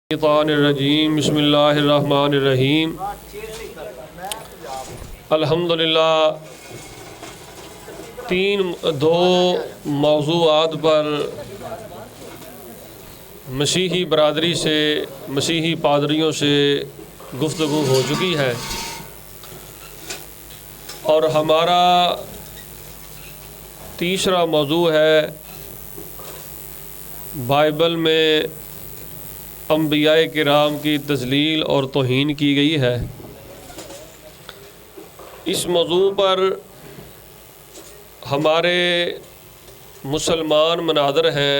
الشیطان الرجیم بسم اللہ الرحمن الرحیم الحمدللہ دو موضوعات پر مسیحی برادری سے مسیحی پادریوں سے گفتگو ہو چکی ہے اور ہمارا تیسرا موضوع ہے بائبل میں انبیاء کرام کی تذلیل اور توہین کی گئی ہے۔ اس موضوع پر ہمارے مسلمان مناظر ہیں،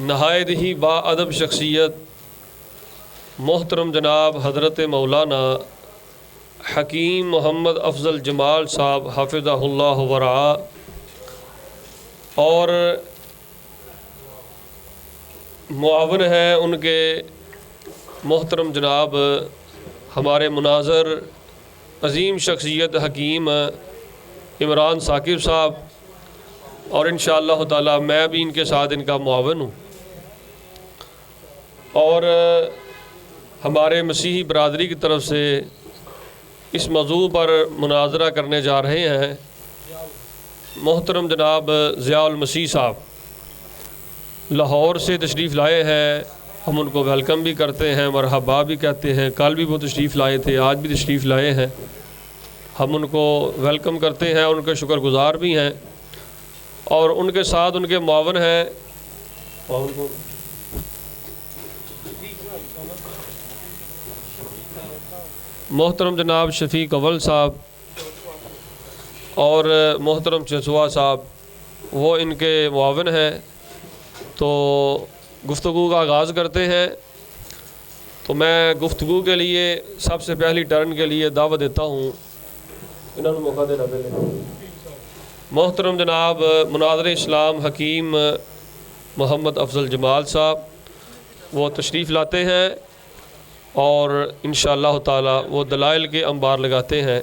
نہایت ہی باادب شخصیت محترم جناب حضرت مولانا حکیم محمد افضل جمال صاحب حفظہ اللہ ورعا، اور معاون ہیں ان کے محترم جناب ہمارے مناظر عظیم شخصیت حکیم عمران ثاقب صاحب، اور انشاءاللہ تعالی میں بھی ان کے ساتھ ان کا معاون ہوں، اور ہمارے مسیحی برادری کی طرف سے اس موضوع پر مناظرہ کرنے جا رہے ہیں محترم جناب ضیاء المسیح صاحب، لاہور سے تشریف لائے ہیں۔ ہم ان کو ویلکم بھی کرتے ہیں، مرحبا بھی کہتے ہیں۔ کل بھی وہ تشریف لائے تھے، آج بھی تشریف لائے ہیں، ہم ان کو ویلکم کرتے ہیں، ان کے شکر گزار بھی ہیں، اور ان کے ساتھ ان کے معاون ہیں محترم جناب شفیق اول صاحب اور محترم چسوا صاحب، وہ ان کے معاون ہیں۔ تو گفتگو کا آغاز کرتے ہیں۔ تو میں گفتگو کے لیے سب سے پہلی ٹرن کے لیے دعوت دیتا ہوں، انہوں نے موقع دینا پہلے محترم جناب مناظر اسلام حکیم محمد افضل جمال صاحب، وہ تشریف لاتے ہیں اور انشاءاللہ تعالی وہ دلائل کے انبار لگاتے ہیں۔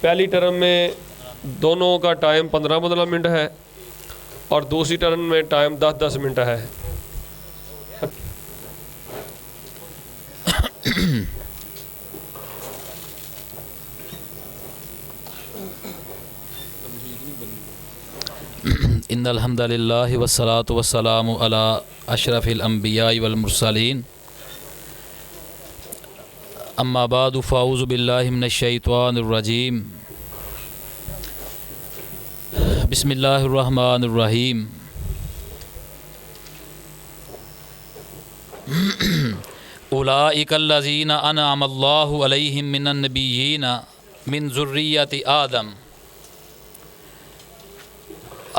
پہلی ٹرن میں دونوں کا ٹائم 15 منٹ ہے اور دوسری ٹرن میں ٹائم 10 منٹ ہے۔ ان الحمد للہ والصلاة والسلام علی اشرف الانبیاء والمرسلین، اما بعد فاعوذ باللہ من الشیطان الرجیم، بسم اللہ الرحمن الرحیم۔ اولئک الذین انعم اللہ علیہم من النبیین من ذریۃ آدم۔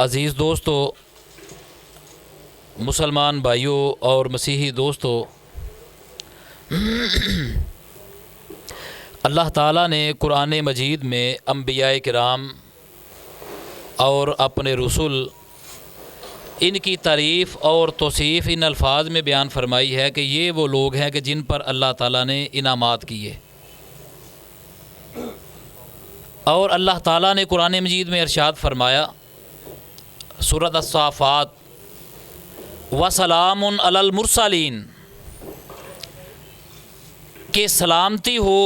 عزیز دوستو، مسلمان بھائیوں اور مسیحی دوستو، اللہ تعالیٰ نے قرآن مجید میں انبیاء کرام اور اپنے رسول، ان کی تعریف اور توصیف ان الفاظ میں بیان فرمائی ہے کہ یہ وہ لوگ ہیں کہ جن پر اللہ تعالیٰ نے انعامات کیے، اور اللہ تعالیٰ نے قرآن مجید میں ارشاد فرمایا سورۃ الصافات، وسلام علی المرسلین، کہ سلامتی ہو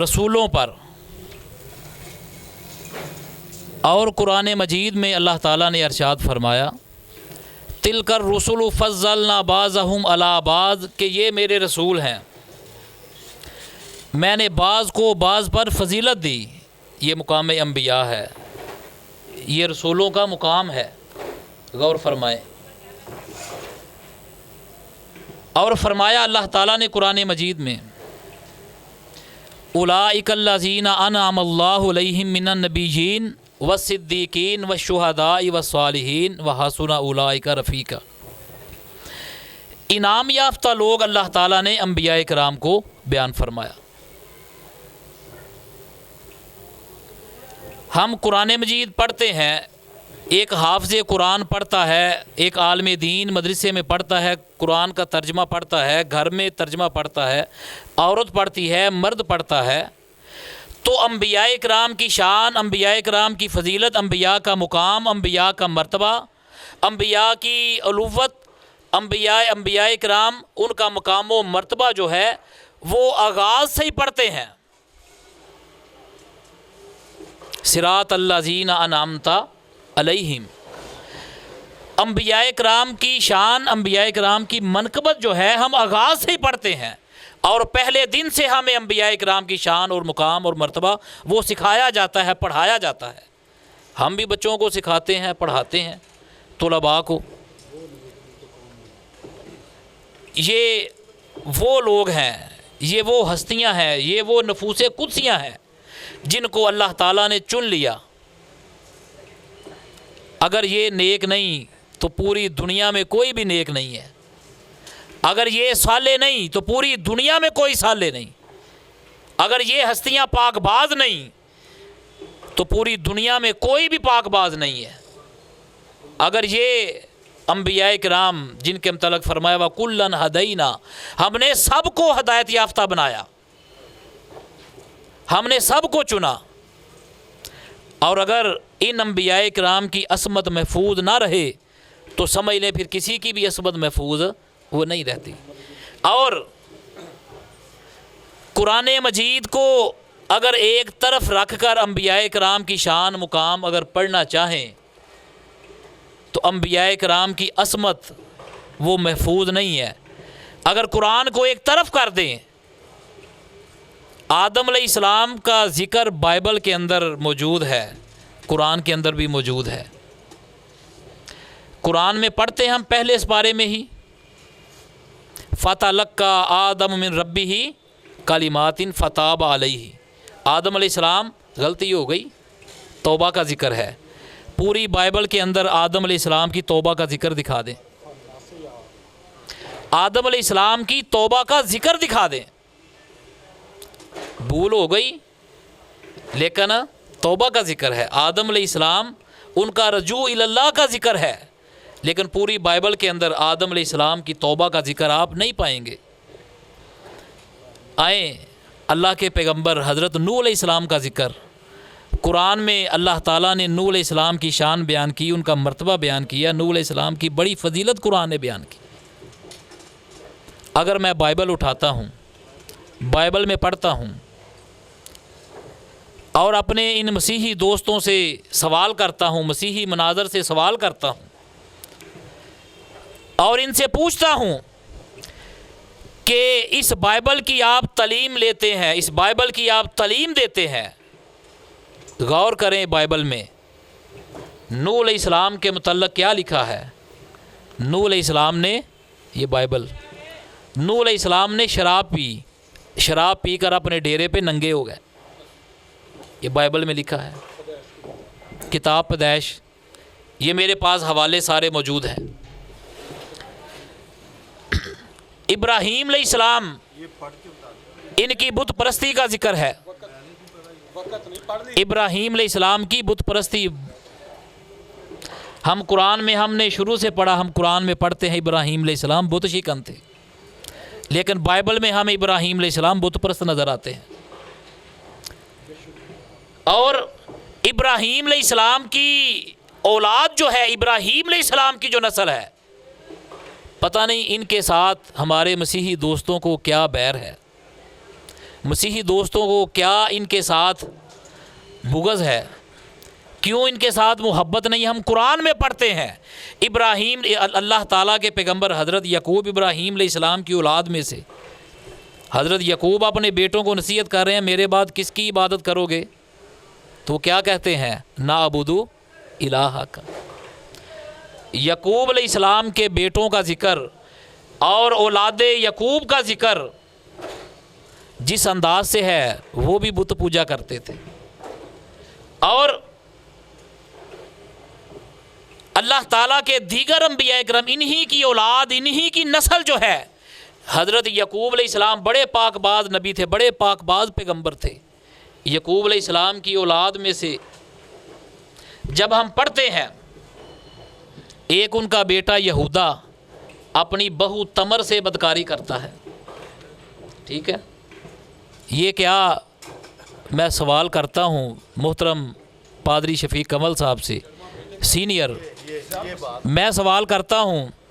رسولوں پر۔ اور قرآن مجید میں اللہ تعالیٰ نے ارشاد فرمایا تلک الرسل فضلنا بعضهم علی بعض، کہ یہ میرے رسول ہیں، میں نے بعض کو بعض پر فضیلت دی۔ یہ مقام انبیاء ہے، یہ رسولوں کا مقام ہے، غور فرمائیں۔ اور فرمایا اللہ تعالیٰ نے قرآن مجید میں اولئک الذین انعم اللہ علیہم من النبیین والصدیقین والشہداء والصالحین وحسن اولئک رفیقا۔ انعام یافتہ لوگ اللہ تعالیٰ نے انبیاء کرام کو بیان فرمایا۔ ہم قرآن مجید پڑھتے ہیں، ایک حافظ قرآن پڑھتا ہے، ایک عالم دین مدرسے میں پڑھتا ہے، قرآن کا ترجمہ پڑھتا ہے، گھر میں ترجمہ پڑھتا ہے، عورت پڑھتی ہے، مرد پڑھتا ہے۔ تو انبیاء کرام کی شان، انبیاء کرام کی فضیلت، انبیاء کا مقام، انبیاء کا مرتبہ، انبیاء کی علوت، انبیاء کرام ان کا مقام و مرتبہ جو ہے وہ آغاز سے ہی پڑھتے ہیں، صراط الذین انعمت علیہم۔ انبیاء کرام کی شان، انبیاء کرام کی منقبت جو ہے ہم آغاز سے ہی پڑھتے ہیں، اور پہلے دن سے ہمیں انبیاء کرام کی شان اور مقام اور مرتبہ وہ سکھایا جاتا ہے، پڑھایا جاتا ہے۔ ہم بھی بچوں کو سکھاتے ہیں، پڑھاتے ہیں، طلباء کو۔ یہ وہ لوگ ہیں، یہ وہ ہستیاں ہیں، یہ وہ نفوس قدسیاں ہیں جن کو اللہ تعالیٰ نے چن لیا۔ اگر یہ نیک نہیں تو پوری دنیا میں کوئی بھی نیک نہیں ہے، اگر یہ صالح نہیں تو پوری دنیا میں کوئی صالح نہیں، اگر یہ ہستیاں پاک باز نہیں تو پوری دنیا میں کوئی بھی پاک باز نہیں ہے۔ اگر یہ انبیاء کرام جن کے متعلق فرمایا وَكُلًّا هَدَيْنَا، ہم نے سب کو ہدایت یافتہ بنایا، ہم نے سب کو چنا، اور اگر ان انبیاء کرام کی عصمت محفوظ نہ رہے تو سمجھ لیں پھر کسی کی بھی عصمت محفوظ وہ نہیں رہتی۔ اور قرآن مجید کو اگر ایک طرف رکھ کر انبیاء کرام کی شان مقام اگر پڑھنا چاہیں تو انبیاء کرام کی عصمت وہ محفوظ نہیں ہے۔ اگر قرآن کو ایک طرف کر دیں، آدم علیہ السلام کا ذکر بائبل کے اندر موجود ہے، قرآن کے اندر بھی موجود ہے۔ قرآن میں پڑھتے ہیں ہم پہلے اس بارے میں ہی فَتَلَقَّىٰ آدَمُ مِن رَبِّهِ کَلِمَاتٍ فَتَابَ عَلَيْهِ، آدم علیہ السلام غلطی ہو گئی، توبہ کا ذکر ہے۔ پوری بائبل کے اندر آدم علیہ السلام کی توبہ کا ذکر دکھا دیں، آدم علیہ السلام کی توبہ کا ذکر دکھا دیں۔ بھول ہو گئی لیکن توبہ کا ذکر ہے، آدم علیہ السلام ان کا رجوع الی اللہ کا ذکر ہے، لیکن پوری بائبل کے اندر آدم علیہ السلام کی توبہ کا ذکر آپ نہیں پائیں گے۔ آئیں اللہ کے پیغمبر حضرت نوح علیہ السلام کا ذکر، قرآن میں اللہ تعالیٰ نے نوح علیہ السلام کی شان بیان کی، ان کا مرتبہ بیان کیا، نوح علیہ السلام کی بڑی فضیلت قرآن نے بیان کی۔ اگر میں بائبل اٹھاتا ہوں، بائبل میں پڑھتا ہوں اور اپنے ان مسیحی دوستوں سے سوال کرتا ہوں، مسیحی مناظر سے سوال کرتا ہوں اور ان سے پوچھتا ہوں کہ اس بائبل کی آپ تعلیم لیتے ہیں، اس بائبل کی آپ تعلیم دیتے ہیں، غور کریں بائبل میں نوح علیہ السلام کے متعلق کیا لکھا ہے۔ نوح علیہ السلام نے، یہ بائبل، نوح علیہ السلام نے شراب پی کر اپنے ڈیرے پہ ننگے ہو گئے، یہ بائبل میں لکھا ہے، کتاب پیدائش، یہ میرے پاس حوالے سارے موجود ہیں۔ ابراہیم علیہ السلام، ان کی بت پرستی کا ذکر ہے، ابراہیم علیہ السلام کی بت پرستی ہم قرآن میں ہم نے شروع سے پڑھا، ہم قرآن میں پڑھتے ہیں ابراہیم علیہ السلام بت شکن تھے، لیکن بائبل میں ہمیں ابراہیم علیہ السلام بت پرست نظر آتے ہیں۔ اور ابراہیم علیہ السلام کی اولاد جو ہے، ابراہیم علیہ السلام کی جو نسل ہے، پتہ نہیں ان کے ساتھ ہمارے مسیحی دوستوں کو کیا بیر ہے، مسیحی دوستوں کو کیا ان کے ساتھ بغض ہے، کیوں ان کے ساتھ محبت نہیں۔ ہم قرآن میں پڑھتے ہیں ابراہیم، اللہ تعالیٰ کے پیغمبر حضرت یعقوب ابراہیم علیہ السلام کی اولاد میں سے، حضرت یعقوب اپنے بیٹوں کو نصیحت کر رہے ہیں میرے بعد کس کی عبادت کرو گے، تو وہ کیا کہتے ہیں، نعبدو الہک۔ یعقوب علیہ السلام کے بیٹوں کا ذکر اور اولاد یعقوب کا ذکر جس انداز سے ہے وہ بھی بت پوجا کرتے تھے۔ اور اللہ تعالیٰ کے دیگر انبیاء کرام، انہی کی اولاد، انہی کی نسل جو ہے، حضرت یعقوب علیہ السلام بڑے پاک باز نبی تھے، بڑے پاک باز پیغمبر تھے۔ یعقوب علیہ السلام کی اولاد میں سے جب ہم پڑھتے ہیں، ایک ان کا بیٹا یہودا اپنی بہو تمر سے بدکاری کرتا ہے، ٹھیک ہے، یہ کیا، میں سوال کرتا ہوں محترم پادری شفیق کمل صاحب سے، سینئر، میں سوال کرتا ہوں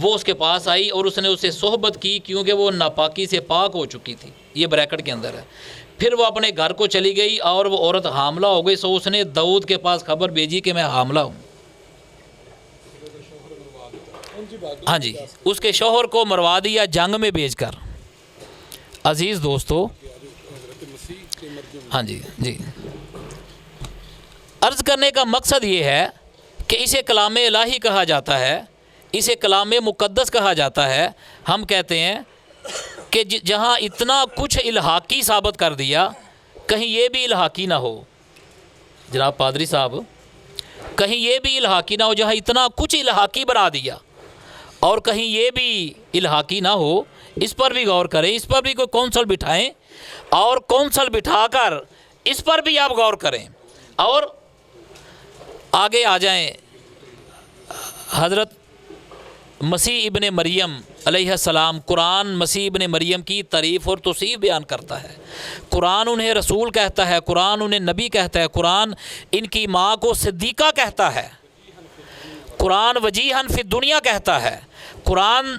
وہ اس کے پاس آئی اور اس نے اسے صحبت کی کیونکہ وہ ناپاکی سے پاک ہو چکی تھی، یہ بریکٹ کے اندر ہے۔ پھر وہ اپنے گھر کو چلی گئی اور وہ عورت حاملہ ہو گئی، سو اس نے داؤد کے پاس خبر بھیجی کہ میں حاملہ ہوں۔ ہاں جی، اس کے شوہر کو مروا دیا جنگ میں بھیج کر۔ عزیز دوستو، ہاں جی عرض کرنے کا مقصد یہ ہے کہ اسے کلام الہی کہا جاتا ہے، اسے کلام مقدس کہا جاتا ہے۔ ہم کہتے ہیں کہ جہاں اتنا کچھ الحاقی ثابت کر دیا، کہیں یہ بھی الحاقی نہ ہو۔ جناب پادری صاحب، کہیں یہ بھی الحاقی نہ ہو، جہاں اتنا کچھ الحاقی بنا دیا اور کہیں یہ بھی الحاقی نہ ہو، اس پر بھی غور کریں، اس پر بھی کوئی کونسل بٹھائیں اور کونسل بٹھا کر اس پر بھی آپ غور کریں اور آگے آ جائیں۔ حضرت مسیح ابن مریم علیہ السلام، قرآن مسیح ابن مریم کی تعریف اور توصیف بیان کرتا ہے۔ قرآن انہیں رسول کہتا ہے، قرآن انہیں نبی کہتا ہے، قرآن ان کی ماں کو صدیقہ کہتا ہے، قرآن وجیہن فی الدنیا کہتا ہے، قرآن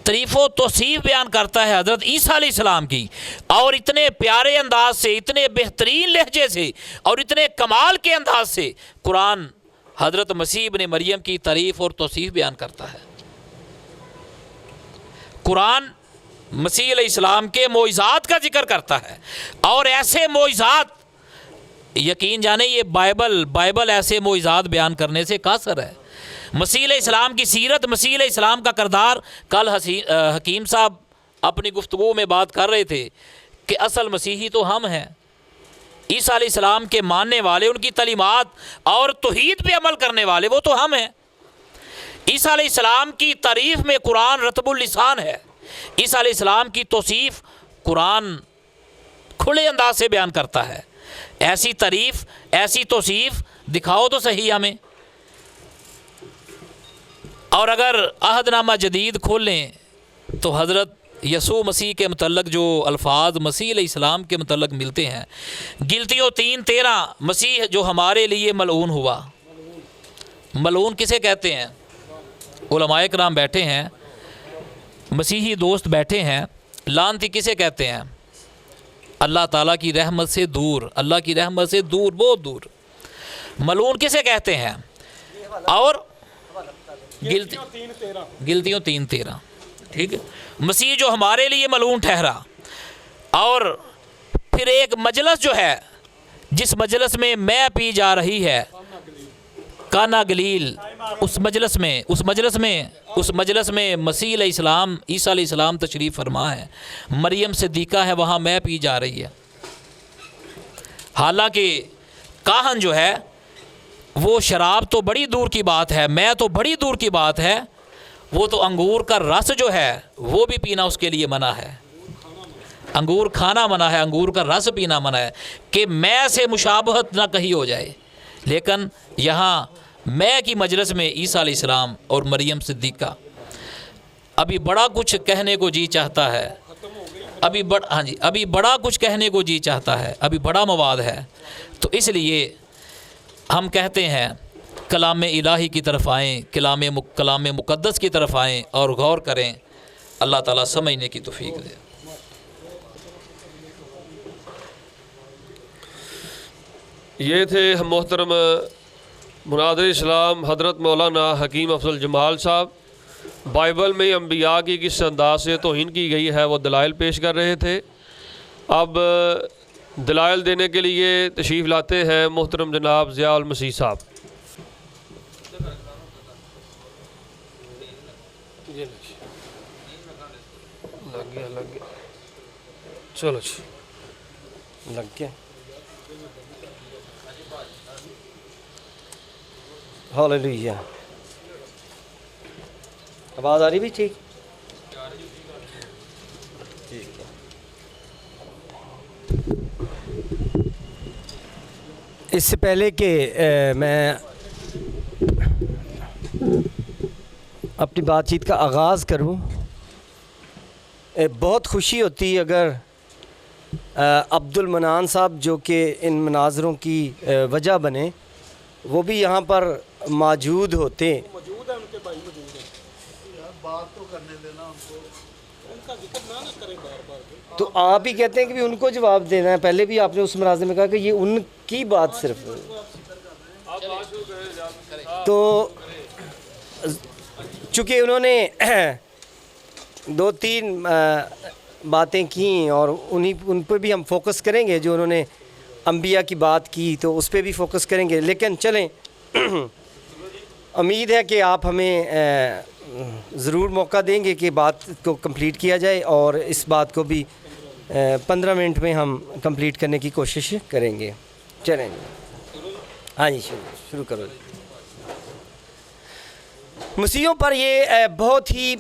تعریف و توصیف بیان کرتا ہے حضرت عیسیٰ علیہ السلام کی، اور اتنے پیارے انداز سے، اتنے بہترین لہجے سے اور اتنے کمال کے انداز سے قرآن حضرت مسیح ابن مریم کی تعریف اور توصیف بیان کرتا ہے۔ قرآن مسیح علیہ السلام کے معجزات کا ذکر کرتا ہے، اور ایسے معجزات، یقین جانیں یہ بائبل ایسے معجزات بیان کرنے سے قاصر ہے۔ مسیح علیہ السلام کی سیرت، مسیح علیہ السلام کا کردار، کل حکیم صاحب اپنی گفتگو میں بات کر رہے تھے کہ اصل مسیحی تو ہم ہیں، عیسیٰ علیہ السلام کے ماننے والے، ان کی تعلیمات اور توحید پہ عمل کرنے والے وہ تو ہم ہیں۔ عیسیٰ علیہ السلام کی تعریف میں قرآن رطب اللسان ہے، عیسیٰ علیہ السلام کی توصیف قرآن کھلے انداز سے بیان کرتا ہے۔ ایسی تعریف، ایسی توصیف دکھاؤ تو صحیح ہمیں۔ اور اگر عہد نامہ جدید کھولیں تو حضرت یسوع مسیح کے متعلق جو الفاظ مسیح علیہ السلام کے متعلق ملتے ہیں، گلتیوں 3:13، مسیح جو ہمارے لیے ملعون ہوا۔ ملعون کسے کہتے ہیں؟ علماء کرام بیٹھے ہیں، مسیحی دوست بیٹھے ہیں، لعنتی کسے کہتے ہیں؟ اللہ تعالیٰ کی رحمت سے دور، اللہ کی رحمت سے دور، بہت دور۔ ملعون کسے کہتے ہیں؟ اور گلتیوں 3:13، ٹھیک ہے۔ مسیح جو ہمارے لیے ملعون ٹھہرا، اور پھر ایک مجلس جو ہے جس مجلس میں میں پی جا رہی ہے، کانا گلیل، اس مجلس میں مسیح علیہ السلام، عیسیٰ علیہ السلام تشریف فرما ہے، مریم صدیقہ ہے، وہاں میں پی جا رہی ہے۔ حالانکہ کاہن جو ہے وہ شراب تو بڑی دور کی بات ہے، میں تو بڑی دور کی بات ہے، وہ تو انگور کا رس جو ہے وہ بھی پینا اس کے لیے منع ہے، انگور کھانا منع ہے، انگور کا رس پینا منع ہے، کہ میں سے مشابہت نہ کہی ہو جائے۔ لیکن یہاں میں کی مجلس میں عیسیٰ علیہ السلام اور مریم صدیقہ، ابھی بڑا کچھ کہنے کو جی چاہتا ہے، ابھی بڑا کچھ کہنے کو جی چاہتا ہے، ابھی بڑا مواد ہے۔ تو اس لیے ہم کہتے ہیں کلام الہی کی طرف آئیں، کلام مقدس کی طرف آئیں اور غور کریں، اللہ تعالیٰ سمجھنے کی توفیق دے۔ یہ تھے محترم مناظر اسلام حضرت مولانا حکیم افضل جمال صاحب۔ بائبل میں انبیاء کی کس انداز سے توہین کی گئی ہے وہ دلائل پیش کر رہے تھے۔ اب دلائل دینے کے لیے تشریف لاتے ہیں محترم جناب ضیاء المسیح صاحب۔ چلو لگ گیا۔ ہاللیلویا۔ آواز آ رہی بھی ٹھیک؟ اس سے پہلے کہ میں اپنی بات چیت کا آغاز کروں، بہت خوشی ہوتی اگر عبد المنان صاحب جو کہ ان مناظروں کی وجہ بنے وہ بھی یہاں پر موجود ہوتے۔ تو آپ ہی کہتے ہیں کہ بھی ان کو جواب دینا ہے. پہلے بھی آپ نے اس مرازے میں کہا کہ یہ ان کی بات صرف. تو چونکہ انہوں نے 2-3 باتیں کیں اور ان پہ بھی ہم فوکس کریں گے. جو انہوں نے انبیاء کی بات کی تو اس پہ بھی فوکس کریں گے. لیکن چلیں امید ہے کہ آپ ہمیں ضرور موقع دیں گے کہ بات کو کمپلیٹ کیا جائے, اور اس بات کو بھی 15 منٹ میں ہم کمپلیٹ کرنے کی کوشش کریں گے. چلیں ہاں جی شروع کرو. مسیحیوں پر یہ بہت ہی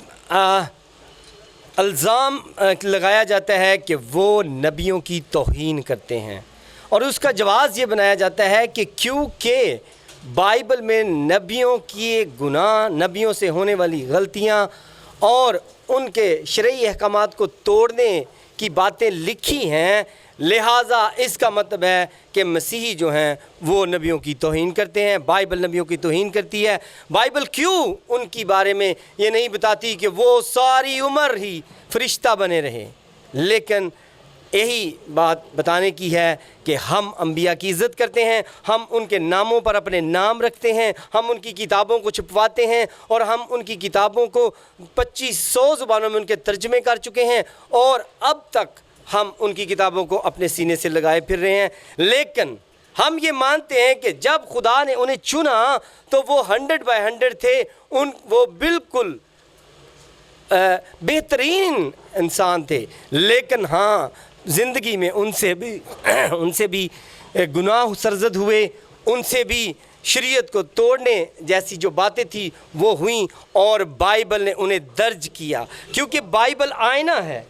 الزام لگایا جاتا ہے کہ وہ نبیوں کی توہین کرتے ہیں, اور اس کا جواز یہ بنایا جاتا ہے کہ کیونکہ بائبل میں نبیوں کی گناہ, نبیوں سے ہونے والی غلطیاں اور ان کے شرعی احکامات کو توڑنے کی باتیں لکھی ہیں, لہٰذا اس کا مطلب ہے کہ مسیحی جو ہیں وہ نبیوں کی توہین کرتے ہیں. بائبل نبیوں کی توہین کرتی ہے. بائبل کیوں ان کی بارے میں یہ نہیں بتاتی کہ وہ ساری عمر ہی فرشتہ بنے رہے, لیکن یہی بات بتانے کی ہے کہ ہم انبیاء کی عزت کرتے ہیں, ہم ان کے ناموں پر اپنے نام رکھتے ہیں, ہم ان کی کتابوں کو چھپواتے ہیں, اور ہم ان کی کتابوں کو 2500 زبانوں میں ان کے ترجمے کر چکے ہیں, اور اب تک ہم ان کی کتابوں کو اپنے سینے سے لگائے پھر رہے ہیں. لیکن ہم یہ مانتے ہیں کہ جب خدا نے انہیں چنا تو وہ 100/100 تھے, وہ بالکل بہترین انسان تھے. لیکن ہاں زندگی میں ان سے بھی گناہ سرزد ہوئے, ان سے بھی شریعت کو توڑنے جیسی جو باتیں تھیں وہ ہوئیں, اور بائبل نے انہیں درج کیا, کیونکہ بائبل آئینہ ہے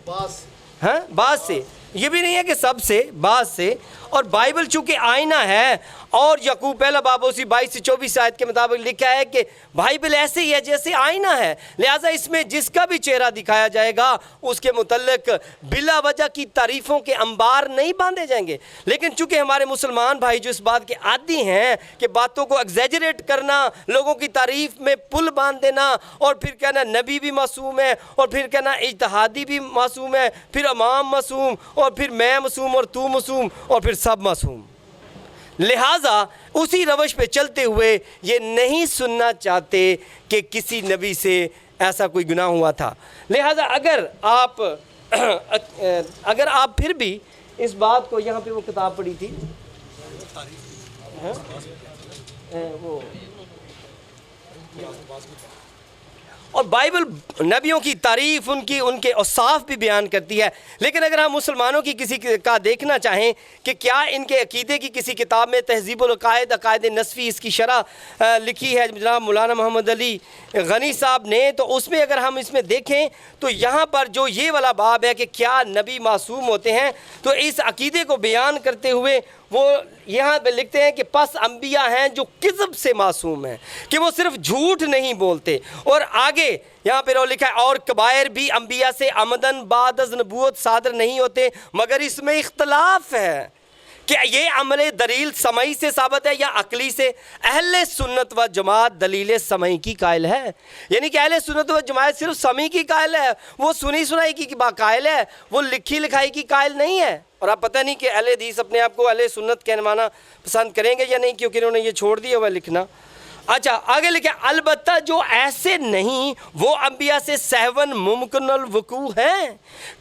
بعض سے, یہ بھی نہیں ہے کہ سب سے, بعض سے. اور بائبل چونکہ آئینہ ہے, اور یعقوب پہلا باب اسی 22 سے 24 آیت کے مطابق لکھا ہے کہ بائبل ایسے ہی ہے جیسے آئینہ ہے, لہٰذا اس میں جس کا بھی چہرہ دکھایا جائے گا اس کے متعلق بلا وجہ کی تعریفوں کے انبار نہیں باندھے جائیں گے. لیکن چونکہ ہمارے مسلمان بھائی جو اس بات کے عادی ہیں کہ باتوں کو ایگزیجریٹ کرنا, لوگوں کی تعریف میں پل باندھ دینا, اور پھر کہنا نبی بھی معصوم ہے, اور پھر کہنا اجتہادی بھی معصوم ہے, پھر امام معصوم, اور پھر میں معصوم, اور تو معصوم, اور پھر سب معصوم, لہٰذا اسی روش پہ چلتے ہوئے یہ نہیں سننا چاہتے کہ کسی نبی سے ایسا کوئی گناہ ہوا تھا. لہٰذا اگر آپ پھر بھی اس بات کو, یہاں پہ وہ کتاب پڑھی تھی وہ, اور بائبل نبیوں کی تعریف ان کے اوصاف بھی بیان کرتی ہے. لیکن اگر ہم مسلمانوں کی کسی کا دیکھنا چاہیں کہ کیا ان کے عقیدے کی کسی کتاب میں تہذیب العقائد عقائد نصفی اس کی شرح لکھی ہے جناب مولانا محمد علی غنی صاحب نے, تو اس میں اگر ہم اس میں دیکھیں تو یہاں پر جو یہ والا باب ہے کہ کیا نبی معصوم ہوتے ہیں, تو اس عقیدے کو بیان کرتے ہوئے وہ یہاں پہ لکھتے ہیں کہ پس انبیاء ہیں جو کذب سے معصوم ہیں, کہ وہ صرف جھوٹ نہیں بولتے. اور آگے یہاں پہ وہ لکھا ہے اور کبائر بھی انبیاء سے عمدن بعد از نبوت صادر نہیں ہوتے, مگر اس میں اختلاف ہے کہ یہ عمل دلیل سمعی سے ثابت ہے یا عقلی سے. اہل سنت و جماعت دلیل سمعی کی قائل ہے, یعنی کہ اہل سنت و جماعت صرف سمعی کی قائل ہے, وہ سنی سنائی کی قائل ہے, وہ لکھی لکھائی کی قائل نہیں ہے. اور آپ پتہ نہیں کہ اہل حدیث اپنے آپ کو اہل سنت کہنوانا پسند کریں گے یا نہیں, کیونکہ انہوں نے یہ چھوڑ دیا ہوا لکھنا. اچھا آگے لکھا البتہ جو ایسے نہیں وہ انبیاء سے سہون ممکن الوقوع ہیں,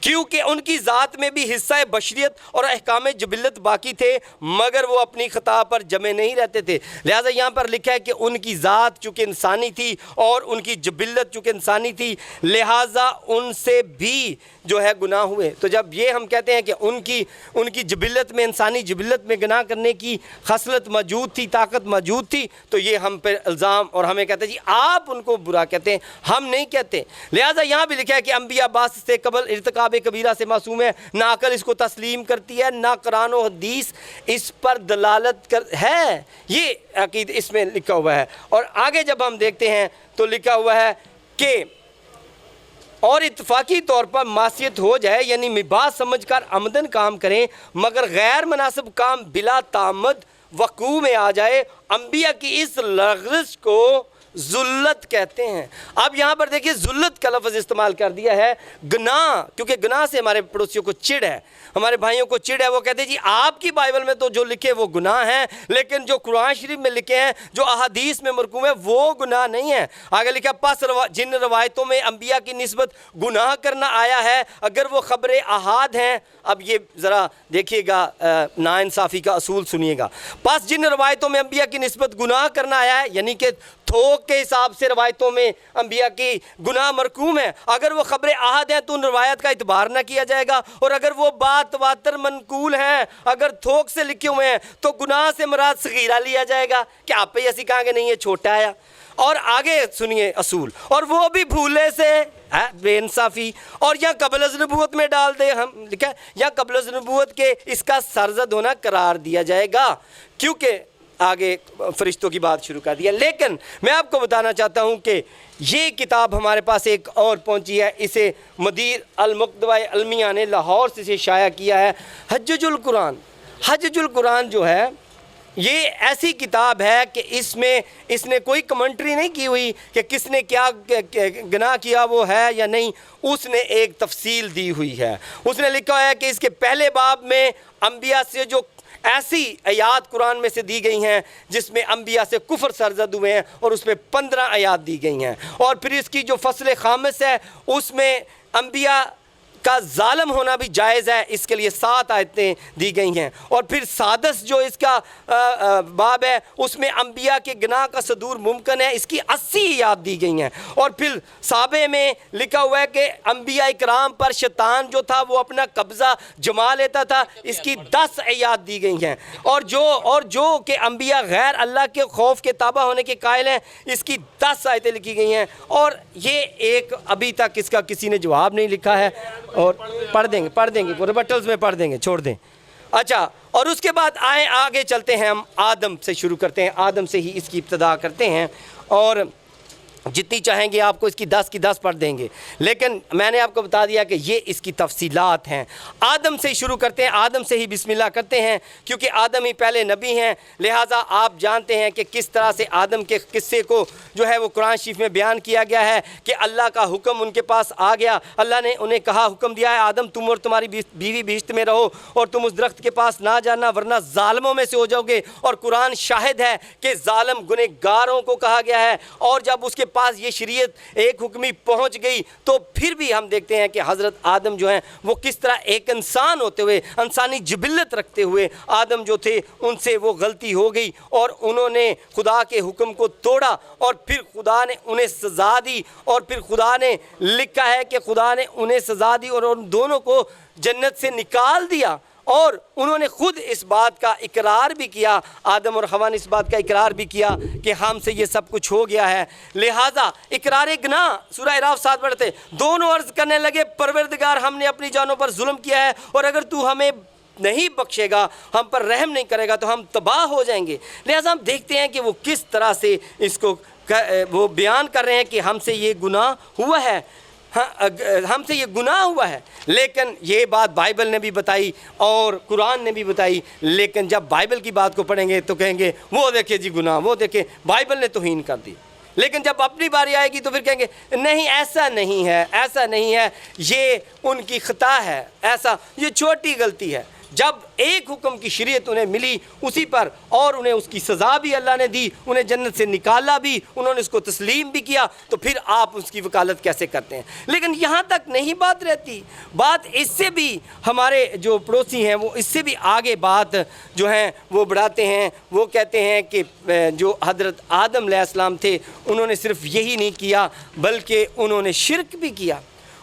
کیونکہ ان کی ذات میں بھی حصہ بشریت اور احکام جبلت باقی تھے, مگر وہ اپنی خطا پر جمع نہیں رہتے تھے. لہٰذا یہاں پر لکھا ہے کہ ان کی ذات چونکہ انسانی تھی اور ان کی جبلت چونکہ انسانی تھی, لہٰذا ان سے بھی جو ہے گناہ ہوئے. تو جب یہ ہم کہتے ہیں کہ ان کی جبلت میں, انسانی جبلت میں گناہ کرنے کی خصلت موجود تھی, طاقت موجود تھی, تو یہ ہم پہ الزام, اور ہمیں کہتے ہیں جی آپ ان کو برا کہتے ہیں, ہم نہیں کہتے. لہٰذا یہاں بھی لکھا ہے کہ انبیاء باس سے قبل ارتکاب کبیرہ سے معصوم ہے, نہ عقل اس کو تسلیم کرتی ہے, نہ قرآن و حدیث اس پر دلالت ہے. یہ عقید اس میں لکھا ہوا ہے. اور آگے جب ہم دیکھتے ہیں تو لکھا ہوا ہے کہ اور اتفاقی طور پر معصیت ہو جائے, یعنی مباح سمجھ کر عمدن کام کریں, مگر غیر مناسب کام بلا تعمد وقوع میں آ جائے, انبیاء کی اس لغزش کو ذلت کہتے ہیں۔ اب یہاں پر دیکھیے ذلت کا لفظ استعمال کر دیا ہے، گناہ، کیونکہ گناہ سے ہمارے پڑوسیوں کو چڑ ہے، ہمارے بھائیوں کو چڑ ہے۔ وہ کہتے ہیں جی آپ کی بائبل میں تو جو لکھے وہ گناہ ہیں، لیکن جو قرآن شریف میں لکھے ہیں، جو احادیث میں مرقوم ہے، وہ گناہ نہیں ہے۔ آگے لکھا پس جن روایتوں میں انبیاء کی نسبت گناہ کرنا آیا ہے اگر وہ خبر احاد ہیں۔ اب یہ ذرا دیکھیے گا ناانصافی کا اصول سنیے گا۔ پس جن روایتوں میں انبیاء کی نسبت گناہ کرنا آیا ہے، یعنی کہ تھوک کے حساب سے روایتوں میں انبیاء کی گناہ مرقوم ہے، اگر وہ خبر احاد ہیں تو ان روایت کا اعتبار نہ کیا جائے گا، اور اگر وہ بات تواتر منقول ہیں، اگر تھوک سے لکھے ہوئے ہیں تو گناہ سے مراد صغیرہ لیا جائے گا کہ آپ پہ ایسی کہاں کہ نہیں یہ چھوٹا ہے۔ اور آگے سنیے اصول، اور وہ بھی بھولے سے بے انصافی، اور یا قبل از نبوت میں ڈال دے، ہم لکھا ہے یا قبل از نبوت کے اس کا سرزد ہونا قرار دیا جائے گا، کیونکہ آگے فرشتوں کی بات شروع کر دیا۔ لیکن میں آپ کو بتانا چاہتا ہوں کہ یہ کتاب ہمارے پاس ایک اور پہنچی ہے، اسے مدیر المکتبہ المیہ نے لاہور سے اسے شائع کیا ہے، حجج القرآن۔ حجج القرآن جو ہے یہ ایسی کتاب ہے کہ اس نے کوئی کمنٹری نہیں کی ہوئی کہ کس نے کیا گناہ کیا وہ ہے یا نہیں، اس نے ایک تفصیل دی ہوئی ہے۔ اس نے لکھا ہے کہ اس کے پہلے باب میں انبیاء سے جو ایسی آیات قرآن میں سے دی گئی ہیں جس میں انبیاء سے کفر سرزد ہوئے ہیں، اور اس میں 15 آیات دی گئی ہیں، اور پھر اس کی جو فصل خامس ہے اس میں انبیاء کا ظالم ہونا بھی جائز ہے، اس کے لیے 7 آیتیں دی گئی ہیں، اور پھر سادس جو اس کا باب ہے اس میں انبیاء کے گناہ کا صدور ممکن ہے، اس کی 80 آیات دی گئی ہیں، اور پھر سابع میں لکھا ہوا ہے کہ انبیاء اکرام پر شیطان جو تھا وہ اپنا قبضہ جما لیتا تھا، اس کی 10 آیات دی گئی ہیں، اور جو کہ انبیاء غیر اللہ کے خوف کے تابع ہونے کے قائل ہیں، اس کی 10 آیتیں لکھی گئی ہیں، اور یہ ایک ابھی تک اس کا کسی نے جواب نہیں لکھا ہے، اور پڑھ دیں گے ریبٹلز میں پڑھ دیں گے، چھوڑ دیں۔ اچھا، اور اس کے بعد آگے چلتے ہیں، ہم آدم سے شروع کرتے ہیں، آدم سے ہی اس کی ابتدا کرتے ہیں، اور جتنی چاہیں گے آپ کو اس کی 10 کی 10 پڑھ دیں گے، لیکن میں نے آپ کو بتا دیا کہ یہ اس کی تفصیلات ہیں۔ آدم سے شروع کرتے ہیں، آدم سے ہی بسم اللہ کرتے ہیں، کیونکہ آدم ہی پہلے نبی ہیں، لہٰذا آپ جانتے ہیں کہ کس طرح سے آدم کے قصے کو جو ہے وہ قرآن شریف میں بیان کیا گیا ہے کہ اللہ کا حکم ان کے پاس آ گیا، اللہ نے انہیں کہا، حکم دیا ہے آدم تم اور تمہاری بیوی بہشت میں رہو، اور تم اس درخت کے پاس نہ جانا ورنہ ظالموں میں سے ہو جاؤ گے، اور قرآن شاہد ہے کہ ظالم گنہگاروں کو کہا گیا ہے، اور جب اس کے پاس یہ شریعت ایک حکمی پہنچ گئی تو پھر بھی ہم دیکھتے ہیں کہ حضرت آدم جو ہیں وہ کس طرح ایک انسان ہوتے ہوئے، انسانی جبلت رکھتے ہوئے آدم جو تھے ان سے وہ غلطی ہو گئی، اور انہوں نے خدا کے حکم کو توڑا، اور پھر خدا نے انہیں سزا دی، اور پھر خدا نے لکھا ہے کہ خدا نے انہیں سزا دی اور ان دونوں کو جنت سے نکال دیا، اور انہوں نے خود اس بات کا اقرار بھی کیا، آدم اور حوا نے اس بات کا اقرار بھی کیا کہ ہم سے یہ سب کچھ ہو گیا ہے، لہٰذا اقرار گناہ سورہ اعراف 7 پڑھتے، دونوں عرض کرنے لگے پروردگار ہم نے اپنی جانوں پر ظلم کیا ہے، اور اگر تو ہمیں نہیں بخشے گا، ہم پر رحم نہیں کرے گا تو ہم تباہ ہو جائیں گے۔ لہٰذا ہم دیکھتے ہیں کہ وہ کس طرح سے اس کو وہ بیان کر رہے ہیں کہ ہم سے یہ گناہ ہوا ہے، ہم سے یہ گناہ ہوا ہے، لیکن یہ بات بائبل نے بھی بتائی اور قرآن نے بھی بتائی، لیکن جب بائبل کی بات کو پڑھیں گے تو کہیں گے وہ دیکھیں جی گناہ، وہ دیکھیں بائبل نے توہین کر دی، لیکن جب اپنی باری آئے گی تو پھر کہیں گے نہیں ایسا نہیں ہے، ایسا نہیں ہے، یہ ان کی خطا ہے، ایسا یہ چھوٹی غلطی ہے۔ جب ایک حکم کی شریعت انہیں ملی اسی پر، اور انہیں اس کی سزا بھی اللہ نے دی، انہیں جنت سے نکالا بھی، انہوں نے اس کو تسلیم بھی کیا، تو پھر آپ اس کی وکالت کیسے کرتے ہیں؟ لیکن یہاں تک نہیں بات رہتی، بات اس سے بھی ہمارے جو پڑوسی ہیں وہ اس سے بھی آگے بات جو ہیں وہ بڑھاتے ہیں، وہ کہتے ہیں کہ جو حضرت آدم علیہ السلام تھے انہوں نے صرف یہی نہیں کیا بلکہ انہوں نے شرک بھی کیا،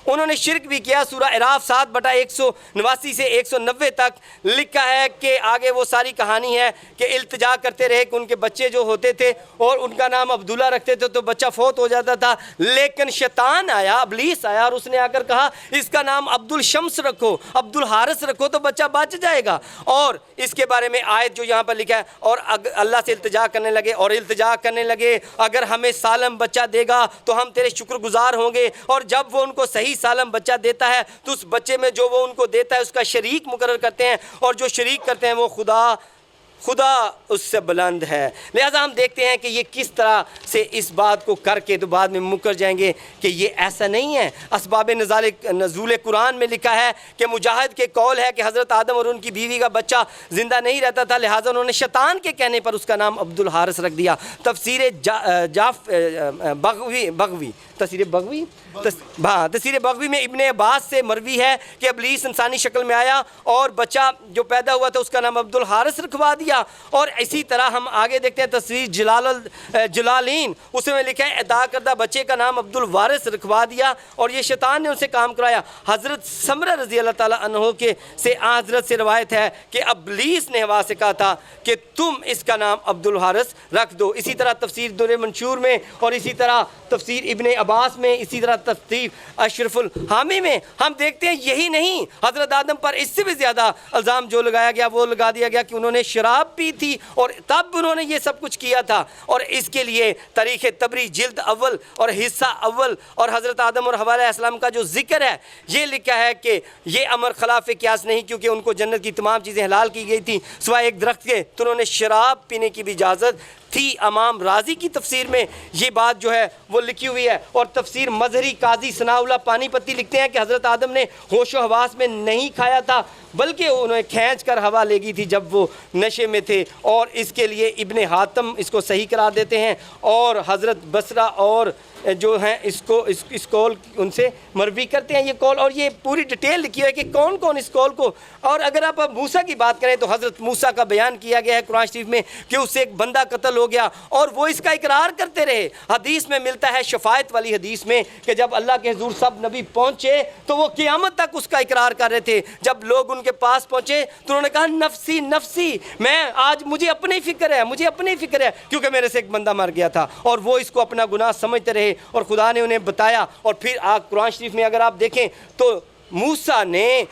انہوں نے شرک بھی کیا۔ سورہ اعراف 7/189 سے 190 تک لکھا ہے کہ آگے وہ ساری کہانی ہے کہ التجا کرتے رہے کہ ان کے بچے جو ہوتے تھے اور ان کا نام عبداللہ رکھتے تھے تو بچہ فوت ہو جاتا تھا، لیکن شیطان آیا، ابلیس آیا اور اس نے آ کر کہا اس کا نام عبدالشمس رکھو، عبدالحارث رکھو تو بچہ بچ جائے گا، اور اس کے بارے میں آیت جو یہاں پر لکھا ہے، اور اللہ سے التجا کرنے لگے اگر ہمیں سالم بچہ دے گا تو ہم تیرے شکر گزار ہوں گے، اور جب وہ ان کو صحیح سالم بچہ دیتا ہے تو اس بچے میں جو وہ ان کو دیتا ہے اس کا شریک مقرر کرتے ہیں، اور جو شریک کرتے ہیں وہ خدا خدا اس سے بلند ہے۔ لہٰذا ہم دیکھتے ہیں کہ یہ کس طرح سے اس بات کو کر کے تو بعد میں مکر جائیں گے کہ یہ ایسا نہیں ہے۔ اسباب نزول قرآن میں لکھا ہے کہ مجاہد کے قول ہے کہ حضرت آدم اور ان کی بیوی کا بچہ زندہ نہیں رہتا تھا، لہٰذا انہوں نے شیطان کے کہنے پر اس کا نام عبد الحارث رکھ دیا۔ تفسیر بغوی میں ابن عباس سے مروی ہے کہ ابلیس انسانی شکل میں آیا اور بچہ جو پیدا ہوا تھا اس کا نام عبد الحارث رکھوا دیا۔ اور اسی طرح ہم آگے دیکھتے ہیں تفسیر جلالین، اس میں لکھا ہے عطا کردہ بچے کا نام عبد الوارث رکھوا دیا اور یہ شیطان نے اسے کام کرایا۔ حضرت سمرہ رضی اللہ تعالیٰ عنہ کے سے حضرت سے روایت ہے کہ ابلیس نے حوا سے کہا تھا کہ تم اس کا نام عبد الحارث رکھ دو۔ اسی طرح تفسیر در منشور میں، اور اسی طرح تفسیر ابن عباس میں، اسی طرح تفسیر اشرف الحامی میں ہم دیکھتے ہیں یہی نہیں، حضرت آدم پر اس سے بھی زیادہ الزام جو لگایا گیا وہ لگا دیا گیا کہ انہوں نے شراب پی تھی اور تب انہوں نے یہ سب کچھ کیا تھا۔ اور اس کے لیے تاریخ تبری جلد اول اور حصہ اول اور حضرت آدم اور حوا علیہ السلام کا جو ذکر ہے یہ لکھا ہے کہ یہ امر خلاف قیاس نہیں، کیونکہ ان کو جنت کی تمام چیزیں حلال کی گئی تھیں سوائے ایک درخت کے، تو انہوں نے شراب پینے کی بھی اجازت تھی۔ امام راضی کی تفسیر میں یہ بات جو ہے وہ لکھی ہوئی ہے۔ اور تفسیر مظہری قاضی ثناء اللہ پانی پتی لکھتے ہیں کہ حضرت آدم نے ہوش و حواس میں نہیں کھایا تھا بلکہ انہیں کھینچ کر ہوا لے گئی تھی جب وہ نشے میں تھے، اور اس کے لیے ابن حاتم اس کو صحیح قرار دیتے ہیں، اور حضرت بصرہ اور جو ہیں اس قول ان سے مروی کرتے ہیں یہ قول، اور یہ پوری ڈیٹیل لکھی ہے کہ کون کون اس قول کو۔ اور اگر آپ موسیٰ کی بات کریں تو حضرت موسیٰ کا بیان کیا گیا ہے قرآن شریف میں کہ اس سے ایک بندہ قتل ہو گیا اور وہ اس کا اقرار کرتے رہے۔ حدیث میں ملتا ہے، شفاعت والی حدیث میں، کہ جب اللہ کے حضور سب نبی پہنچے تو وہ قیامت تک اس کا اقرار کر رہے تھے۔ جب لوگ ان کے پاس پہنچے تو انہوں نے کہا نفسی نفسی، میں آج مجھے اپنی فکر ہے، مجھے اپنی فکر ہے، کیونکہ میرے سے ایک بندہ مر گیا تھا، اور وہ اس کو اپنا گناہ سمجھتے رہے اور خدا نے انہیں بتایا۔ اور پھر قرآن شریف میں اگر آپ دیکھیں تو موسیٰ نے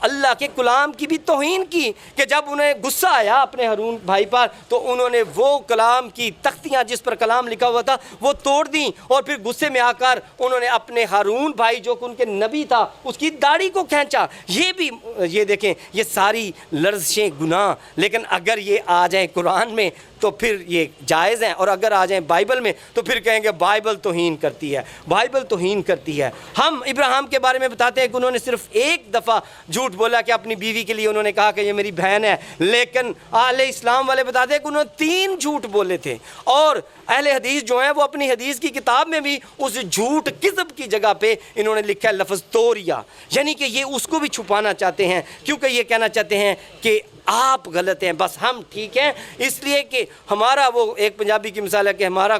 اللہ کے کلام کی بھی توہین کی کہ جب انہیں غصہ آیا اپنے ہارون بھائی پر تو انہوں نے وہ کلام کی تختیاں جس پر کلام لکھا ہوا تھا وہ توڑ دیں، اور پھر غصے میں آ کر انہوں نے اپنے ہارون بھائی جو کہ ان کے نبی تھا اس کی داڑھی کو کھینچا۔ یہ بھی یہ دیکھیں، یہ ساری لرزشیں گناہ، لیکن اگر یہ آ جائیں قرآن میں تو پھر یہ جائز ہیں، اور اگر آ جائیں بائبل میں تو پھر کہیں گے بائبل توہین کرتی ہے، بائبل توہین کرتی ہے۔ ہم ابراہیم کے بارے میں بتاتے ہیں کہ انہوں نے صرف ایک دفعہ جھوٹ بولا کہ اپنی بیوی کے لیے انہوں نے کہا کہ یہ میری بہن ہے، لیکن اہل اسلام والے بتاتے ہیں کہ انہوں نے 3 جھوٹ بولے تھے، اور اہل حدیث جو ہیں وہ اپنی حدیث کی کتاب میں بھی اس جھوٹ کذب کی جگہ پہ انہوں نے لکھا ہے لفظ توریا، یعنی کہ یہ اس کو بھی چھپانا چاہتے ہیں، کیونکہ یہ کہنا چاہتے ہیں کہ آپ غلط ہیں بس ہم ٹھیک ہیں، اس لیے کہ ہمارا وہ ایک پنجابی کی مثال ہے کہ ہمارا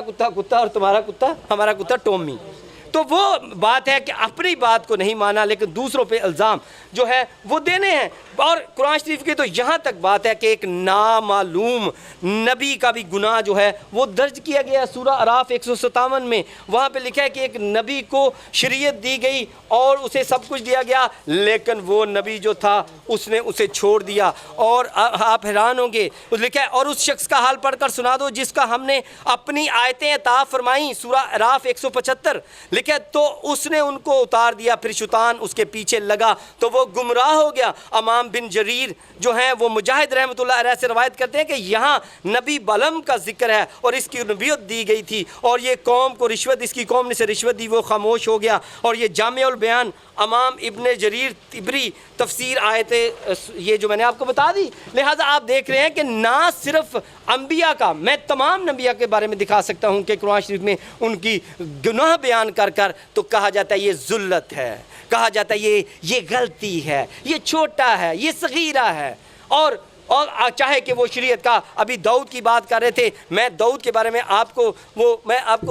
کتا کتا اور تمہارا کتا ہمارا کتا ٹومی۔ تو وہ بات ہے کہ اپنی بات کو نہیں مانا لیکن دوسروں پہ الزام جو ہے وہ دینے ہیں۔ اور قرآن شریف کی تو یہاں تک بات ہے کہ ایک نامعلوم نبی کا بھی گناہ جو ہے وہ درج کیا گیا سورہ اعراف 157 میں، وہاں پہ لکھا ہے کہ ایک نبی کو شریعت دی گئی اور اسے سب کچھ دیا گیا، لیکن وہ نبی جو تھا اس نے اسے چھوڑ دیا، اور آپ حیران ہوں گے لکھا ہے اور اس شخص کا حال پڑھ کر سنا دو جس کا ہم نے اپنی آیتیں عطا فرمائیں، سورہ اعراف 175 لکھا ہے تو اس نے ان کو اتار دیا، پھر شیطان اس کے پیچھے لگا تو وہ گمراہ ہو گیا۔ امام بن جریر جو ہیں وہ مجاہد رحمۃ اللہ علیہ سے روایت کرتے ہیں کہ یہاں نبی بلم کا ذکر ہے اور اس کی نبوت دی گئی تھی، اور یہ قوم کو رشوت، اس کی قوم نے سے رشوت دی، وہ خاموش ہو گیا۔ اور یہ جامع البیان امام ابن جریر طبری تفسیر آیت یہ جو میں نے آپ کو بتا دی۔ لہٰذا آپ دیکھ رہے ہیں کہ نہ صرف انبیاء کا، میں تمام انبیاء کے بارے میں دکھا سکتا ہوں کہ قرآن شریف میں ان کی گناہ بیان کر کر تو کہا جاتا ہے یہ ذلت ہے، کہا جاتا ہے یہ غلطی ہے، یہ چھوٹا ہے، یہ صغیرہ ہے۔ اور چاہے کہ وہ شریعت کا، ابھی داؤد کی بات کر رہے تھے، میں داؤد کے بارے میں آپ کو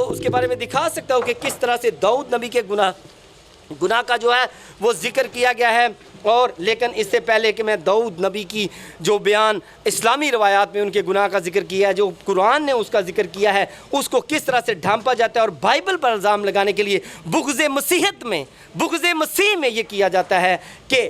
اس کے بارے میں دکھا سکتا ہوں کہ کس طرح سے داؤد نبی کے گناہ کا جو ہے وہ ذکر کیا گیا ہے۔ اور لیکن اس سے پہلے کہ میں داؤد نبی کی جو بیان اسلامی روایات میں ان کے گناہ کا ذکر کیا ہے، جو قرآن نے اس کا ذکر کیا ہے، اس کو کس طرح سے ڈھانپا جاتا ہے اور بائبل پر الزام لگانے کے لیے بغض مسیح میں یہ کیا جاتا ہے کہ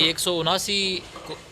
179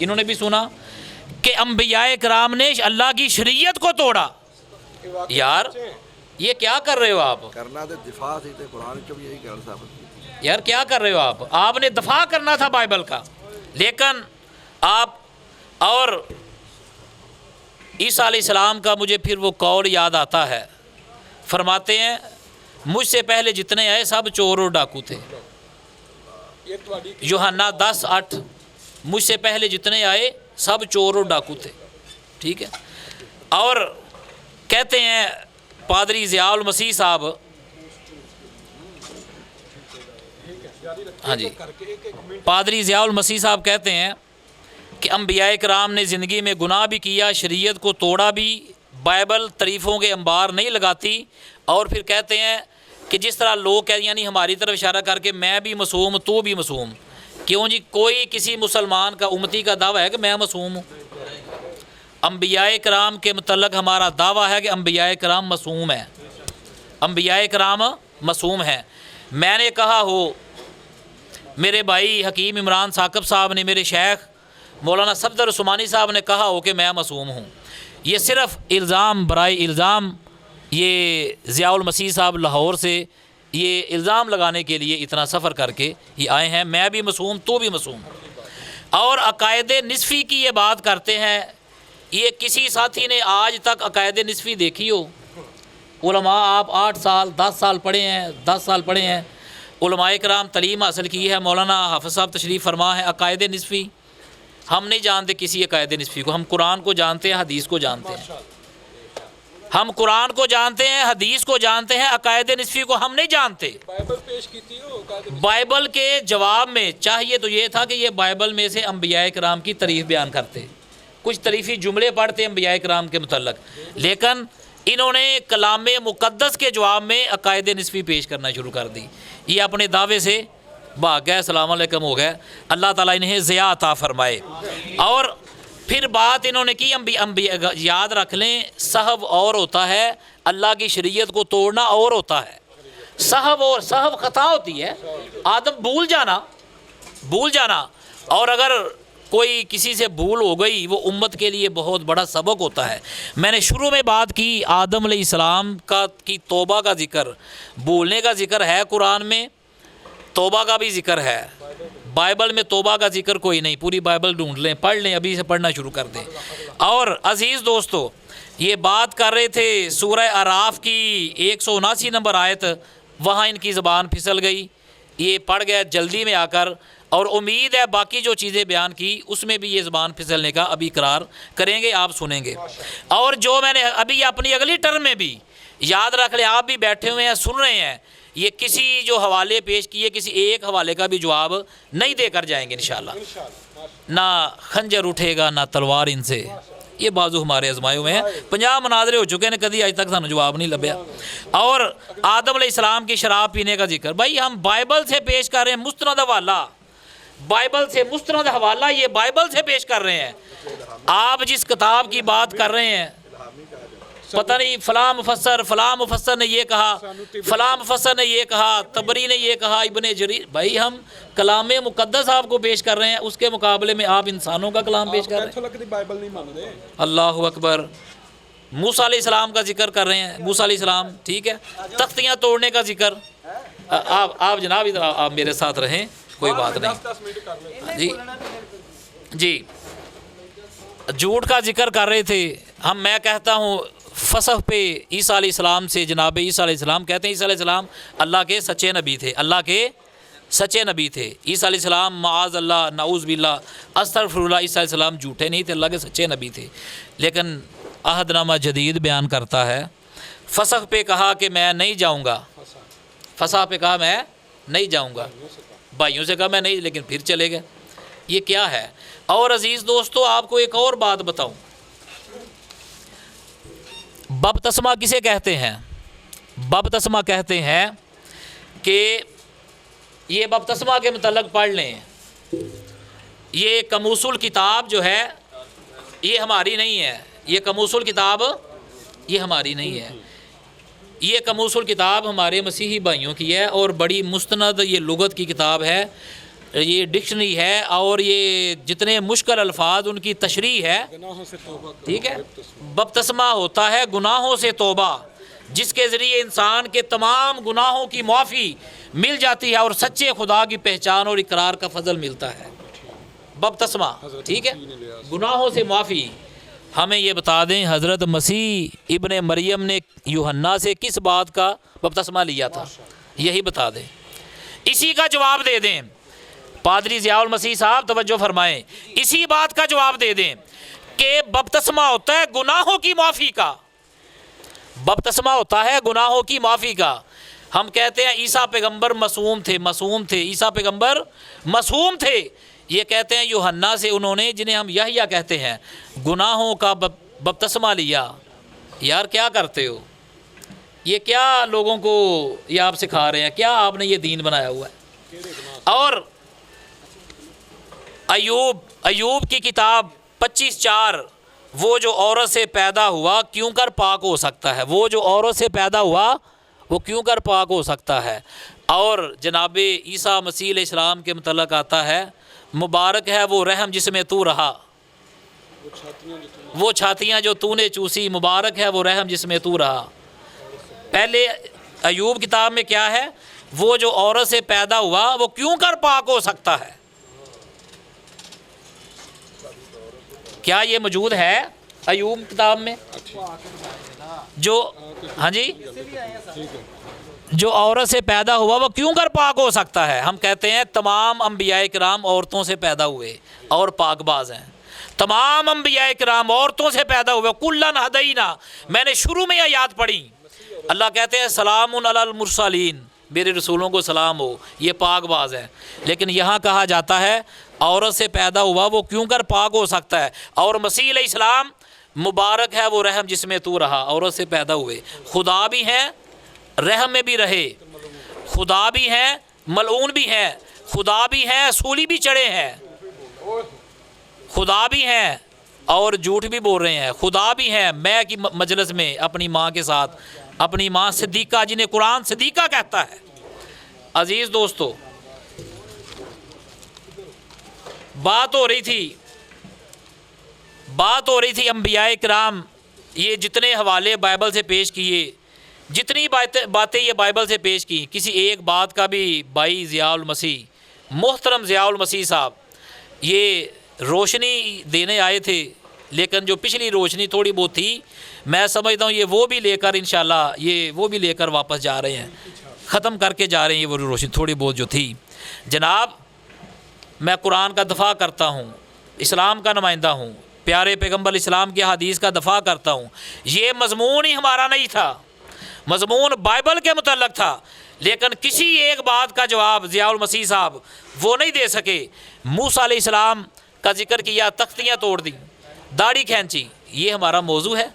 انہوں نے بھی سنا کہ انبیاء کرام نے اللہ کی شریعت کو توڑا. یار یہ کیا کر رہے ہو آپ؟ کرنا تے دفاع سی تے قرآن چ بھی یہی گل ثابت. یار کیا کر رہے ہو آپ نے دفاع کرنا تھا بائبل کا، لیکن آپ. اور عیسیٰ علیہ السلام کا مجھے پھر وہ قول یاد آتا ہے، فرماتے ہیں مجھ سے پہلے جتنے آئے سب چور اور ڈاکو تھے. یوحنا 10:8 مجھ سے پہلے جتنے آئے سب چور اور ڈاکو تھے. ٹھیک ہے. اور کہتے ہیں پادری ضیاء المسیح صاحب، ہاں جی، پادری ضیاء المسیح صاحب کہتے ہیں کہ انبیاء کرام نے زندگی میں گناہ بھی کیا، شریعت کو توڑا بھی، بائبل تعریفوں کے انبار نہیں لگاتی. اور پھر کہتے ہیں کہ جس طرح لوگ کہتے ہیں یعنی ہماری طرف اشارہ کر کے میں بھی معصوم تو بھی معصوم. کیوں جی؟ کوئی کسی مسلمان کا امتی کا دعویٰ ہے کہ میں معصوم ہوں؟ انبیاء کرام کے متعلق ہمارا دعویٰ ہے کہ انبیاء کرام معصوم ہیں، انبیاء کرام معصوم ہیں. میں نے کہا ہو، میرے بھائی حکیم عمران ثاقب صاحب نے، میرے شیخ مولانا صفدر عثمانی صاحب نے کہا ہو کہ میں معصوم ہوں. یہ صرف الزام برائے الزام، یہ ضیاء المسیح صاحب لاہور سے یہ الزام لگانے کے لیے اتنا سفر کر کے یہ آئے ہیں. میں بھی معصوم تو بھی معصوم. اور عقائد نصفی کی یہ بات کرتے ہیں. یہ کسی ساتھی نے آج تک عقائد نصفی دیکھی ہو؟ علماء آپ 8 سال 10 سال پڑھے ہیں، 10 سال پڑھے ہیں، علماء کرام تعلیم حاصل کی ہے. مولانا حافظ صاحب تشریف فرما ہے. عقائد نصفی ہم نہیں جانتے کسی عقائد نصفی کو. ہم قرآن کو جانتے ہیں، حدیث کو جانتے ہیں. ہم قرآن کو جانتے ہیں، حدیث کو جانتے ہیں، عقائد نصفی کو ہم نہیں جانتے. بائبل کے جواب میں چاہیے تو یہ تھا کہ یہ بائبل میں سے انبیاء کرام کی تعریف بیان کرتے، کچھ تعریفی جملے پڑھتے انبیاء کرام کے متعلق. لیکن انہوں نے کلام مقدس کے جواب میں عقائد نصفی پیش کرنا شروع کر دی. یہ اپنے دعوے سے بھاگ گئے. السلام علیکم ہو گئے. اللہ تعالیٰ انہیں ضیاء عطا فرمائے. اور پھر بات انہوں نے کی یاد رکھ لیں، سہو اور ہوتا ہے، اللہ کی شریعت کو توڑنا اور ہوتا ہے. سہو خطا ہوتی ہے، آدم بھول جانا. اور اگر کوئی کسی سے بھول ہو گئی وہ امت کے لیے بہت بڑا سبق ہوتا ہے. میں نے شروع میں بات کی آدم علیہ السلام کی توبہ کا ذکر، بھولنے کا ذکر ہے قرآن میں، توبہ کا بھی ذکر ہے. بائبل میں توبہ کا ذکر کوئی نہیں. پوری بائبل ڈھونڈ لیں، پڑھ لیں، ابھی سے پڑھنا شروع کر دیں. اور عزیز دوستو، یہ بات کر رہے تھے سورہ اعراف کی 179 نمبر آیت، وہاں ان کی زبان پھسل گئی، یہ پڑھ گئے جلدی میں آ کر. اور امید ہے باقی جو چیزیں بیان کی اس میں بھی یہ زبان پھسلنے کا ابھی اقرار کریں گے، آپ سنیں گے. اور جو میں نے ابھی اپنی اگلی ٹرم میں بھی یاد رکھ لیں، آپ بھی بیٹھے ہوئے ہیں سن رہے ہیں، یہ کسی جو حوالے پیش کیے کسی ایک حوالے کا بھی جواب نہیں دے کر جائیں گے انشاءاللہ. نہ خنجر اٹھے گا نہ تلوار ان سے. یہ بازو ہمارے آزمائے ہوئے ہیں، 50 مناظرے ہو چکے ہیں، کدی آج تک سانو جواب نہیں لبیا. اور آدم علیہ السلام کی شراب پینے کا ذکر، بھائی ہم بائبل سے پیش کر رہے ہیں، مستند حوالہ، بائبل سے مستند حوالہ، یہ بائبل سے پیش کر رہے ہیں. آپ جس کتاب کی بات کر رہے ہیں پتہ نہیں فلاں مفسر نے یہ کہا، فلاں مفسر نے یہ کہا، طبری نے یہ کہا، ابن جریر. بھائی ہم کلام مقدس آپ کو پیش کر رہے ہیں، اس کے مقابلے میں آپ انسانوں کا کلام پیش کر رہے ہیں. اللہ اکبر. موسیٰ علیہ السلام کا ذکر کر رہے ہیں، موسیٰ علیہ السلام، ٹھیک ہے، تختیاں توڑنے کا ذکر. آپ جناب ادھر آپ میرے ساتھ رہیں، کوئی بات نہیں. جی جھوٹ کا ذکر کر رہے تھے ہم. میں کہتا ہوں فسح پہ عیسیٰ علیہ السلام سے، جناب عیسیٰ علیہ السلام کہتے ہیں عیسیٰ علیہ السلام اللہ کے سچے نبی تھے، اللہ کے سچے نبی تھے. عیسیٰ علیہ السلام معاذ اللہ، نعوذ باللہ، استغفر اللہ، عیسیٰ علیہ السلام جھوٹے نہیں تھے، اللہ کے سچے نبی تھے. لیکن عہد نامہ جدید بیان کرتا ہے فسح پہ کہا کہ میں نہیں جاؤں گا، فسح پہ کہا میں نہیں جاؤں گا، بھائیوں سے کہا میں نہیں، لیکن پھر چلے گئے. یہ کیا ہے؟ اور عزیز دوستو آپ کو ایک اور بات بتاؤں، بپتسمہ کسے کہتے ہیں؟ بپتسمہ کہتے ہیں کہ یہ بپتسمہ کے متعلق پڑھ لیں، یہ کموسل کتاب جو ہے یہ ہماری نہیں ہے. یہ کموسل کتاب یہ ہماری نہیں ہے، یہ کموسل کتاب ہمارے مسیحی بھائیوں کی ہے، اور بڑی مستند یہ لغت کی کتاب ہے. یہ ڈکشنری ہے اور یہ جتنے مشکل الفاظ ان کی تشریح ہے، ٹھیک ہے. بپتسمہ ہوتا ہے گناہوں سے توبہ، جس کے ذریعے انسان کے تمام گناہوں کی معافی مل جاتی ہے اور سچے خدا کی پہچان اور اقرار کا فضل ملتا ہے. بپتسمہ، ٹھیک ہے، گناہوں سے معافی. ہمیں یہ بتا دیں حضرت مسیح ابن مریم نے یوحنا سے کس بات کا بپتسمہ لیا تھا؟ یہی بتا دیں، اسی کا جواب دے دیں. پادری ضیاء المسیح صاحب توجہ فرمائیں، اسی بات کا جواب دے دیں کہ بپتسمہ ہوتا ہے گناہوں کی معافی کا. بپتسمہ ہوتا ہے گناہوں کی معافی کا. ہم کہتے ہیں عیسیٰ پیغمبر معصوم تھے، عیسیٰ پیغمبر معصوم تھے. یہ کہتے ہیں یوحنا سے انہوں نے، جنہیں ہم یحییٰ کہتے ہیں، گناہوں کا بپتسمہ لیا. یار کیا کرتے ہو؟ یہ کیا لوگوں کو یہ آپ سکھا رہے ہیں؟ کیا آپ نے یہ دین بنایا ہوا ہے؟ اور ایوب کی کتاب 25:4، وہ جو عورت سے پیدا ہوا کیوں کر پاک ہو سکتا ہے؟ وہ جو عورت سے پیدا ہوا وہ کیوں کر پاک ہو سکتا ہے؟ اور جناب عیسیٰ مسیح علیہ السلام کے متعلق آتا ہے، مبارک ہے وہ رحم جس میں تو رہا، وہ چھاتیاں جو تو نے چوسی، مبارک ہے وہ رحم جس میں تو رہا. پہلے ایوب کتاب میں کیا ہے؟ وہ جو عورت سے پیدا ہوا وہ کیوں کر پاک ہو سکتا ہے؟ کیا یہ موجود ہے ایوب کتاب میں؟ جو ہاں جی، جو عورت سے پیدا ہوا وہ کیوں کر پاک ہو سکتا ہے؟ ہم کہتے ہیں تمام انبیاء کرام عورتوں سے پیدا ہوئے اور پاک باز ہیں. تمام انبیاء کرام عورتوں سے پیدا ہوئے. کلن ہدینا، میں نے شروع میں آیات پڑھی. اللہ کہتے ہیں سلام علی المرسلین، میرے رسولوں کو سلام ہو، یہ پاک باز ہیں. لیکن یہاں کہا جاتا ہے عورت سے پیدا ہوا وہ کیوں کر پاک ہو سکتا ہے؟ اور مسیح علیہ السلام، مبارک ہے وہ رحم جس میں تو رہا، عورت سے پیدا ہوئے. خدا بھی ہیں، رحم میں بھی رہے، خدا بھی ہیں، ملعون بھی ہیں، خدا بھی ہیں، سولی بھی چڑھے ہیں، خدا بھی ہیں اور جھوٹ بھی بول رہے ہیں، خدا بھی ہیں. میں کی مجلس میں اپنی ماں کے ساتھ، اپنی ماں صدیقہ جنہیں قرآن صدیقہ کہتا ہے. عزیز دوستو، بات ہو رہی تھی انبیاء کرام، یہ جتنے حوالے بائبل سے پیش کیے، جتنی باتیں یہ بائبل سے پیش کی، کسی ایک بات کا بھی بھائی ضیاء المسیح، محترم ضیاء المسیح صاحب یہ روشنی دینے آئے تھے. لیکن جو پچھلی روشنی تھوڑی بہت تھی، میں سمجھتا ہوں یہ وہ بھی لے کر انشاءاللہ یہ وہ بھی لے کر واپس جا رہے ہیں، ختم کر کے جا رہے ہیں. یہ وہ روشنی تھوڑی بہت جو تھی. جناب، میں قرآن کا دفاع کرتا ہوں، اسلام کا نمائندہ ہوں، پیارے پیغمبر اسلام کی حدیث کا دفاع کرتا ہوں. یہ مضمون ہی ہمارا نہیں تھا، مضمون بائبل کے متعلق تھا. لیکن کسی ایک بات کا جواب ضیاء المسیح صاحب وہ نہیں دے سکے. موسیٰ علیہ السلام کا ذکر کیا، تختیاں توڑ دی، داڑھی کھینچی، یہ ہمارا موضوع ہے.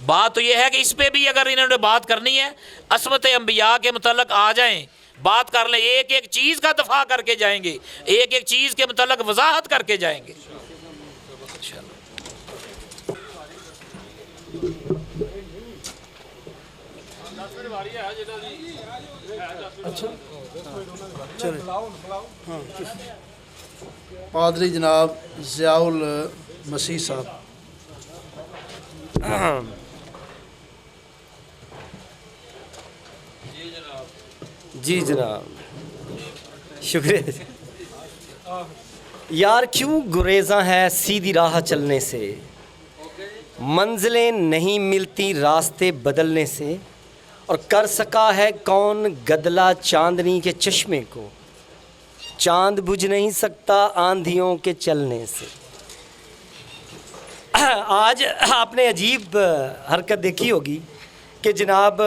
بات تو یہ ہے کہ اس پہ بھی اگر انہوں نے بات کرنی ہے، عصمت انبیاء کے متعلق آ جائیں، بات کر لیں، ایک ایک چیز کا دفاع کر کے جائیں گے، ایک ایک چیز کے متعلق وضاحت کر کے جائیں گے. پادری جناب ضیاء المسیح صاحب. جی جناب، شکریہ. یار کیوں گریزاں ہے سیدھی راہ چلنے سے، منزلیں نہیں ملتی راستے بدلنے سے، اور کر سکا ہے کون گدلا چاندنی کے چشمے کو، چاند بجھ نہیں سکتا آندھیوں کے چلنے سے. آج آپ نے عجیب حرکت دیکھی ہوگی کہ جناب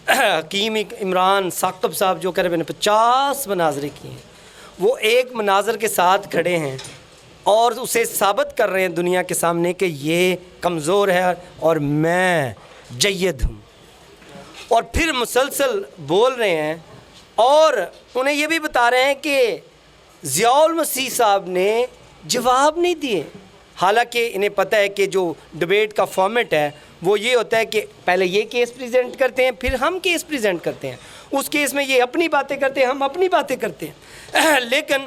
حکیم عمران ثاقب صاحب جو کرے میں نے 50 مناظرے کیے ہیں، وہ ایک مناظر کے ساتھ کھڑے ہیں اور اسے ثابت کر رہے ہیں دنیا کے سامنے کہ یہ کمزور ہے اور میں جید ہوں، اور پھر مسلسل بول رہے ہیں اور انہیں یہ بھی بتا رہے ہیں کہ ضیاء المسیح صاحب نے جواب نہیں دیے. حالانکہ انہیں پتہ ہے کہ جو ڈبیٹ کا فارمیٹ ہے وہ یہ ہوتا ہے کہ پہلے یہ کیس پریزنٹ کرتے ہیں، پھر ہم کیس پریزنٹ کرتے ہیں. اس کیس میں یہ اپنی باتیں کرتے ہیں، ہم اپنی باتیں کرتے ہیں. لیکن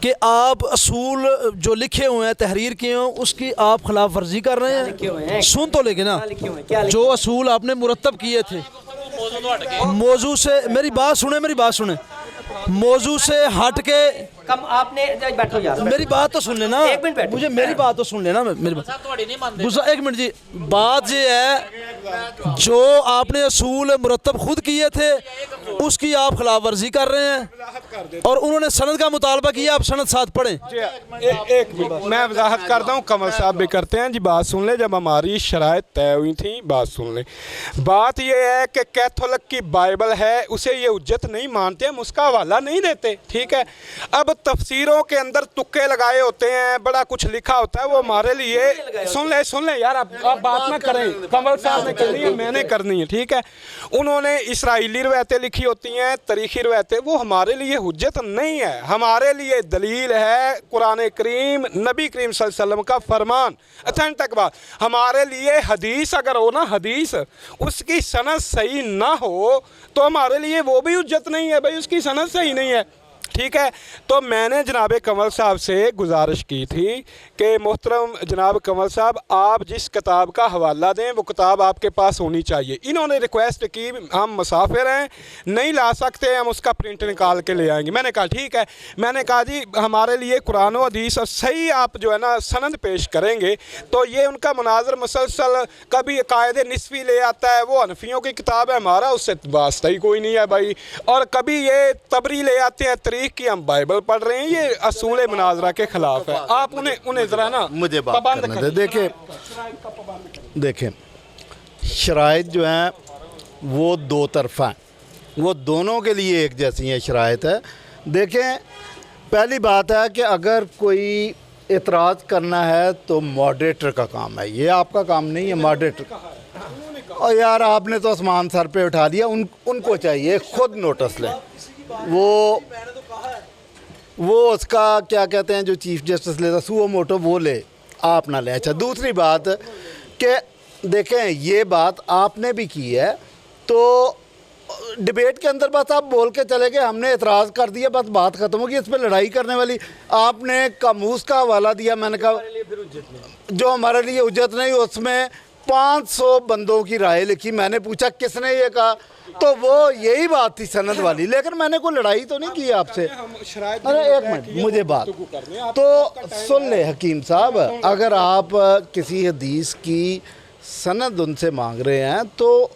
کہ آپ اصول جو لکھے ہوئے ہیں تحریر کیے ہیں اس کی آپ خلاف ورزی کر رہے لکھے ہوئے ہیں؟ ہیں؟ سن تو لے کے نا، لکھے ہوئے ہیں؟ کیا لکھے جو اصول آپ نے مرتب کیے تھے موضوع سے، میری بات سنیں، موضوع سے ہٹ کے کم آپ نے بیٹھو یار، میری بات تو سن لینا، ایک منٹ بیٹھو، مجھے میری بات تو سن لینا، میری بات ایک منٹ جی، بات یہ ہے جو آپ نے اصول مرتب خود کیے تھے اس کی آپ خلاف ورزی کر رہے ہیں، اور انہوں نے سند کا مطالبہ کیا، آپ سند ساتھ پڑھیں۔ ایک منٹ میں وضاحت کرتا ہوں، کمل صاحب بھی کرتے ہیں جی، بات سن لیں، جب ہماری شرائط طے ہوئی تھیں بات سن لیں۔ بات یہ ہے کہ کیتھولک کی بائبل ہے، اسے یہ حجت نہیں مانتے، ہم اس کا حوالہ نہیں دیتے، ٹھیک ہے۔ اب تفسیروں کے اندر تکے لگائے ہوتے ہیں، بڑا کچھ لکھا ہوتا ہے، وہ ہمارے لیے سن لیں یار، آپ بات نہ کریں، کمل صاحب نے کرنی ہے، میں نے کرنی ہے، ٹھیک ہے۔ انہوں نے اسرائیلی روایتیں لکھی ہوتی ہیں، تاریخی روایتیں، وہ ہمارے لیے حجت نہیں ہے، ہمارے لیے دلیل ہے قرآن کریم، نبی کریم صلی اللہ علیہ وسلم کا فرمان، اتھینٹک بات۔ ہمارے لیے حدیث اگر ہو نا، حدیث اس کی سند صحیح نہ ہو تو ہمارے لیے وہ بھی حجت نہیں ہے، بھائی اس کی سند صحیح نہیں ہے، ٹھیک ہے۔ تو میں نے جناب کمل صاحب سے گزارش کی تھی کہ محترم جناب کمل صاحب، آپ جس کتاب کا حوالہ دیں وہ کتاب آپ کے پاس ہونی چاہیے۔ انہوں نے ریکویسٹ کی، ہم مسافر ہیں نہیں لا سکتے، ہم اس کا پرنٹ نکال کے لے آئیں گے۔ میں نے کہا ٹھیک ہے، میں نے کہا جی ہمارے لیے قرآن و حدیث اور صحیح آپ جو ہے نا سند پیش کریں گے تو یہ ان کا مناظر مسلسل، کبھی عقائد نصفی لے آتا ہے، وہ حنفیوں کی کتاب ہے، ہمارا اس سے واسطہ ہی کوئی نہیں ہے بھائی، اور کبھی یہ تبری لے آتے ہیں تاریخ کی، ہم بائبل پڑھ رہے ہیں، یہ اصول مناظرہ کے خلاف ہے۔ آپ انہیں ذرا نا مجھے بات کرنے دیں۔ دیکھیں شرائط جو ہیں وہ دو طرفہ ہیں، وہ دونوں کے لیے ایک جیسی ہیں شرائط ہے۔ دیکھیں پہلی بات ہے کہ اگر کوئی اعتراض کرنا ہے تو ماڈریٹر کا کام ہے، یہ آپ کا کام نہیں ہے، ماڈریٹر کا۔ اور یار آپ نے تو آسمان سر پہ اٹھا دیا، ان کو چاہیے خود نوٹس لیں، وہ اس کا کیا کہتے ہیں جو چیف جسٹس لیتا سو موٹو وہ لے، آپ نہ لیں۔ اچھا دوسری بات کہ دیکھیں یہ بات آپ نے بھی کی ہے، تو ڈیبیٹ کے اندر بس آپ بول کے چلے گئے، ہم نے اعتراض کر دیا، بس بات ختم ہوگی، اس پہ لڑائی کرنے والی۔ آپ نے قاموس کا حوالہ دیا، میں نے کہا جو ہمارے لیے حجت نہیں، اس میں 500 بندوں کی رائے لکھی، میں نے پوچھا کس نے یہ کہا، تو وہ یہی بات تھی سند والی، لیکن میں نے کوئی لڑائی تو نہیں کی آپ سے۔ ارے ایک منٹ مجھے بات تو سن لے حکیم صاحب، اگر آپ کسی حدیث کی سند ان سے مانگ رہے ہیں تو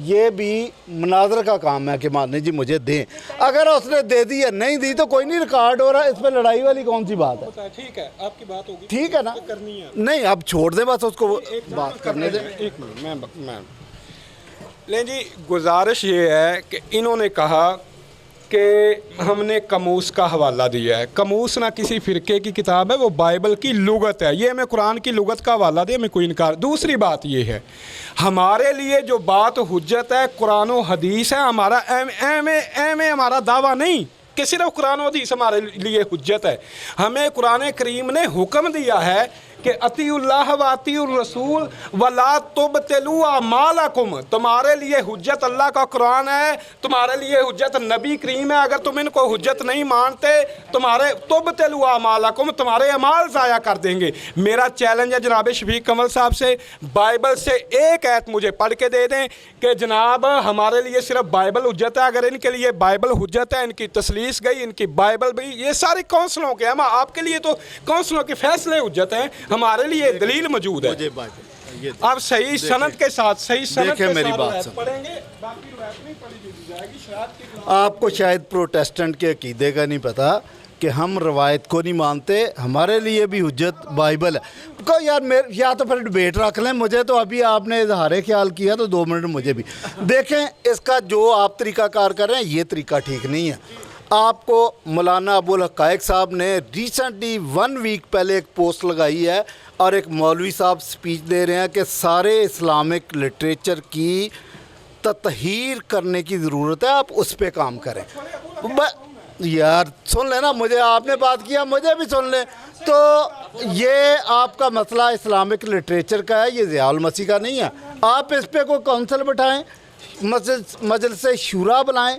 یہ بھی مناظر کا کام ہے کہ ماننے جی مجھے دیں، اگر اس نے دے دی یا نہیں دی تو کوئی نہیں، ریکارڈ ہو رہا ہے، اس پہ لڑائی والی کون سی بات ہے؟ ٹھیک ہے آپ کی بات ہوگی، ٹھیک ہے نا، نہیں اب چھوڑ دیں بس اس کو بات کرنے دیں۔ ایک منٹ میں لیں جی، گزارش یہ ہے کہ انہوں نے کہا کہ ہم نے قاموس کا حوالہ دیا ہے، قاموس نہ کسی فرقے کی کتاب ہے، وہ بائبل کی لغت ہے، یہ ہمیں قرآن کی لغت کا حوالہ دے، ہمیں کوئی انکار۔ دوسری بات یہ ہے ہمارے لیے جو بات حجت ہے قرآن و حدیث ہے، ہمارا ہمارا دعویٰ نہیں کہ صرف قرآن و حدیث ہمارے لیے حجت ہے، ہمیں قرآن کریم نے حکم دیا ہے کہ اطیعوا اللہ و اطیعوا الرسول ولا تبطلوا اعمالکم، تمہارے لیے حجت اللہ کا قرآن ہے، تمہارے لیے حجت نبی کریم ہے، اگر تم ان کو حجت نہیں مانتے تمہارے تبطلوا اعمالکم، تمہارے اعمال ضائع کر دیں گے۔ میرا چیلنج ہے جناب شفیق کمل صاحب سے، بائبل سے ایک آیت مجھے پڑھ کے دے دیں کہ جناب ہمارے لیے صرف بائبل حجت ہے، اگر ان کے لیے بائبل حجت ہے، ان کی تسلیس گئی، ان کی بائبل بھی، یہ سارے کونسلوں کے، ہم آپ کے لیے تو کونسلوں کے فیصلے حجت ہیں، ہمارے لیے دلیل موجود ہے۔ آپ صحیح سند کے ساتھ میری بات پڑھیں گے، باقی روایت نہیں پڑھی جائے گی، شاید کی آپ کو شاید پروٹیسٹنٹ کے عقیدے کا نہیں پتا کہ ہم روایت کو نہیں مانتے، ہمارے لیے بھی حجت بائبل ہے۔ کو یار یا تو پھر ڈیبیٹ رکھ لیں، مجھے تو ابھی آپ نے اظہار خیال کیا تو 2 منٹ مجھے بھی دیکھیں، اس کا جو آپ طریقہ کار کر رہے ہیں یہ طریقہ ٹھیک نہیں ہے۔ آپ کو مولانا ابوالحقائق صاحب نے ریسنٹلی 1 ویک پہلے ایک پوسٹ لگائی ہے، اور ایک مولوی صاحب سپیچ دے رہے ہیں کہ سارے اسلامک لٹریچر کی تطہیر کرنے کی ضرورت ہے، آپ اس پہ کام کریں۔ یار سن لینا، مجھے آپ نے بات کیا مجھے بھی سن لیں۔ تو یہ آپ کا مسئلہ اسلامک لٹریچر کا ہے، یہ ضیاء المسیح کا نہیں ہے۔ آپ اس پہ کوئی کونسل بٹھائیں، مجلس شورا بلائیں،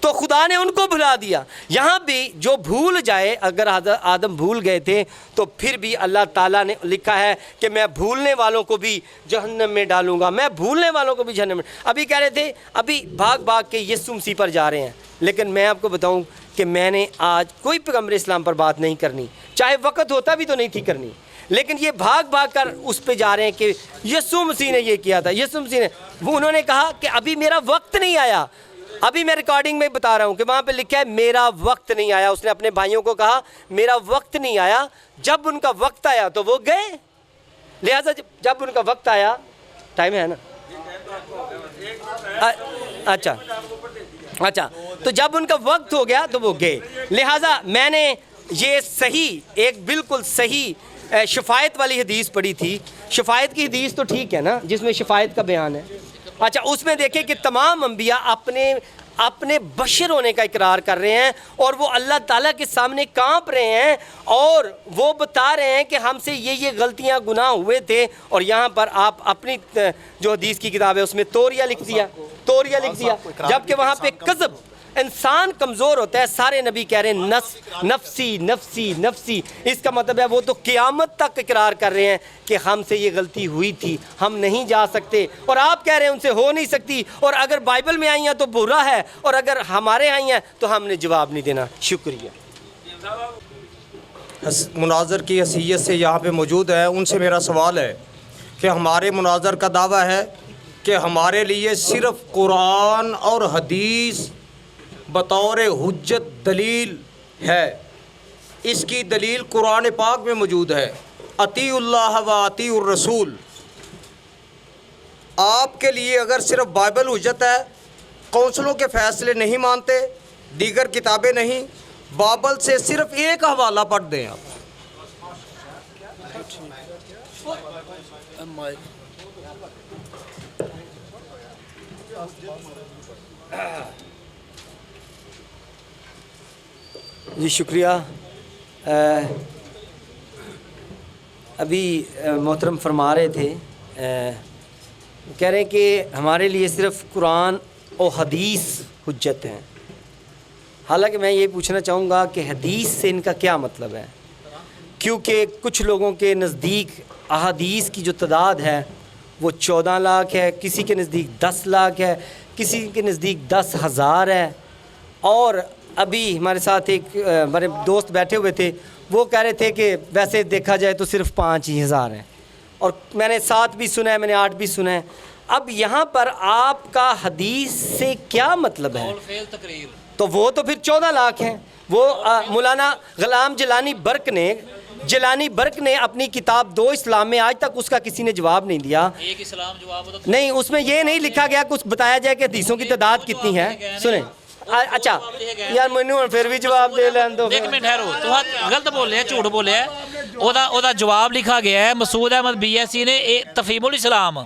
تو خدا نے ان کو بھلا دیا. یہاں بھی جو بھول جائے, اگر آدم بھول گئے تھے تو پھر بھی اللہ تعالیٰ نے لکھا ہے کہ میں بھولنے والوں کو بھی جہنم میں ڈالوں گا, میں بھولنے والوں کو بھی جہنم میں. ابھی کہہ رہے تھے ابھی بھاگ کے یسوع مسیح پر جا رہے ہیں, لیکن میں آپ کو بتاؤں کہ میں نے آج کوئی پیغمبر اسلام پر بات نہیں کرنی, چاہے وقت ہوتا بھی تو نہیں تھی کرنی, لیکن یہ بھاگ کر اس پہ جا رہے ہیں کہ یسوع مسیح نے یہ کیا تھا, یسوع مسیح نے انہوں نے کہا کہ ابھی میرا وقت نہیں آیا. ابھی میں ریکارڈنگ میں بتا رہا ہوں کہ وہاں پہ لکھا ہے میرا وقت نہیں آیا. اس نے اپنے بھائیوں کو کہا میرا وقت نہیں آیا, جب ان کا وقت آیا تو وہ گئے. لہٰذا جب ان کا وقت آیا, ٹائم ہے نا, اچھا تو جب ان کا وقت ہو گیا تو وہ گئے. لہٰذا میں نے یہ صحیح, ایک بالکل صحیح شفایت والی حدیث پڑھی تھی. شفایت کی حدیث تو ٹھیک ہے نا, جس میں شفایت کا بیان ہے. اچھا, اس میں دیکھیں کہ تمام انبیاء اپنے بشر ہونے کا اقرار کر رہے ہیں اور وہ اللہ تعالیٰ کے سامنے کانپ رہے ہیں اور وہ بتا رہے ہیں کہ ہم سے یہ غلطیاں گناہ ہوئے تھے. اور یہاں پر آپ اپنی جو حدیث کی کتاب ہے اس میں توریہ لکھ دیا, جبکہ وہاں پہ کذب, انسان کمزور ہوتا ہے. سارے نبی کہہ رہے ہیں نفسی نفسی نفسی. اس کا مطلب ہے وہ تو قیامت تک اقرار کر رہے ہیں کہ ہم سے یہ غلطی ہوئی تھی, ہم نہیں جا سکتے. اور آپ کہہ رہے ہیں ان سے ہو نہیں سکتی, اور اگر بائبل میں آئی ہیں تو برا ہے, اور اگر ہمارے آئی ہیں تو ہم نے جواب نہیں دینا. شکریہ. مناظر کی حیثیت سے یہاں پہ موجود ہے, ان سے میرا سوال ہے کہ ہمارے مناظر کا دعویٰ ہے کہ ہمارے لیے صرف قرآن اور حدیث بطور حجت دلیل ہے. اس کی دلیل قرآن پاک میں موجود ہے, اطیعوا اللہ و اطیعوا الرسول. آپ کے لیے اگر صرف بائبل حجت ہے, کونسلوں کے فیصلے نہیں مانتے, دیگر کتابیں نہیں, بائبل سے صرف ایک حوالہ پڑھ دیں آپ. جی شکریہ. ابھی محترم فرما رہے تھے, کہہ رہے ہیں کہ ہمارے لیے صرف قرآن اور حدیث حجت ہیں. حالانکہ میں یہ پوچھنا چاہوں گا کہ حدیث سے ان کا کیا مطلب ہے, کیونکہ کچھ لوگوں کے نزدیک احادیث کی جو تعداد ہے وہ 14 لاکھ ہے, کسی کے نزدیک 10 لاکھ ہے, کسی کے نزدیک 10,000 ہے. اور ابھی ہمارے ساتھ ایک ہمارے دوست بیٹھے ہوئے تھے, وہ کہہ رہے تھے کہ ویسے دیکھا جائے تو صرف 5,000 ہیں, اور میں نے 7 بھی سنا ہے, میں نے 8 بھی سنا ہے. اب یہاں پر آپ کا حدیث سے کیا مطلب ہے؟ تو وہ تو پھر 14 لاکھ ہیں. وہ مولانا غلام جیلانی برق نے اپنی کتاب 2 اسلام میں آج تک اس کا کسی نے جواب نہیں دیا. ایک اسلام جواب نہیں, اس میں یہ نہیں لکھا گیا, کچھ بتایا جائے کہ حدیثوں کی تعداد کتنی ہے. سنیں, اچھا یار مینوں پھر بھی جواب دے لین دو. ایک منٹ ٹھہرو, تو غلط بولے ہیں, جھوٹ بولے ہیں. اودا جواب لکھا گیا ہے, مسعود احمد BSc نے تفہیم الاسلام,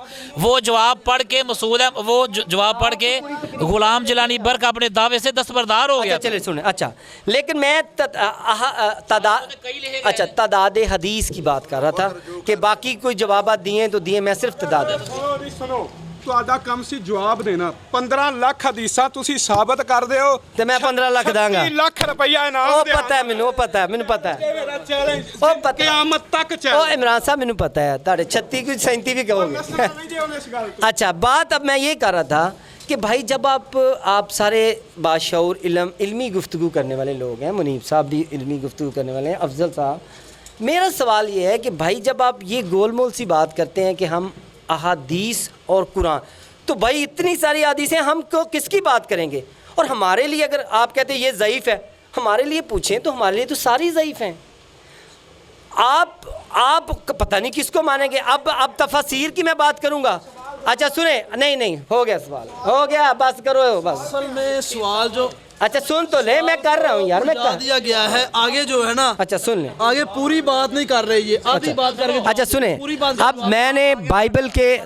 وہ جواب پڑھ کے وہ جواب پڑھ کے غلام جیلانی برق اپنے دعوے سے دستبردار ہو گیا. چلے سنیں, اچھا لیکن میں تعداد حدیث کی بات کر رہا تھا کہ باقی کوئی جوابات دیے تو دیے, میں صرف تعداد. سنو, ਤੁਹਾਡਾ ਕੰਮ ਸੀ ਜਵਾਬ ਦੇਣਾ. 15 ਲੱਖ ਹਦੀਸਾਂ ਤੁਸੀਂ ਸਾਬਤ ਕਰ ਦਿਓ ਤੇ ਮੈਂ 15 ਲੱਖ ਦਾਂਗਾ. 30 ਲੱਖ ਰੁਪਈਆ ਇਨਾਮ ਉਹ ਪਤਾ ਹੈ ਮੈਨੂੰ, ਉਹ ਪਤਾ ਹੈ ਮੈਨੂੰ, ਪਤਾ ਹੈ ਮੇਰਾ ਚੈਲੰਜ ਉਹ ਪਤਾ, ਕਿਆਮਤ ਤੱਕ ਚੈਲੰਜ. ਉਹ ਇਮਰਾਨ ਸਾਹਿਬ ਮੈਨੂੰ ਪਤਾ ਹੈ ਤੁਹਾਡੇ 36 ਕੋਈ 37 بھی کہو گے. اچھا بات اب میں یہ کر رہا تھا کہ بھائی جب آپ سارے باشعور علمی گفتگو کرنے والے لوگ ہیں, منیب صاحب بھی علمی گفتگو کرنے والے ہیں, افضل صاحب, میرا سوال یہ ہے کہ بھائی جب آپ یہ گول مول سی بات کرتے ہیں کہ ہم احادیث اور قرآن, تو بھائی اتنی ساری حدیثیں ہم کو کس کی بات کریں گے؟ اور ہمارے لیے اگر آپ کہتے ہیں یہ ضعیف ہے, ہمارے لیے پوچھیں تو ہمارے لیے تو ساری ضعیف ہیں. آپ پتہ نہیں کس کو مانیں گے. اب تفاسیر کی میں بات کروں گا. اچھا سنیں, نہیں ہو گیا سوال, ہو گیا, بس کرو بس. اصل میں سوال جو اچھا سن تو لے, میں کر رہا ہوں یار, میں کر دیا گیا ہے آگے جو ہے نا. اچھا سن لیں, آگے پوری بات نہیں کر رہی ہے, آدھی بات کر کے. اچھا سنیں, اب میں نے بائبل کے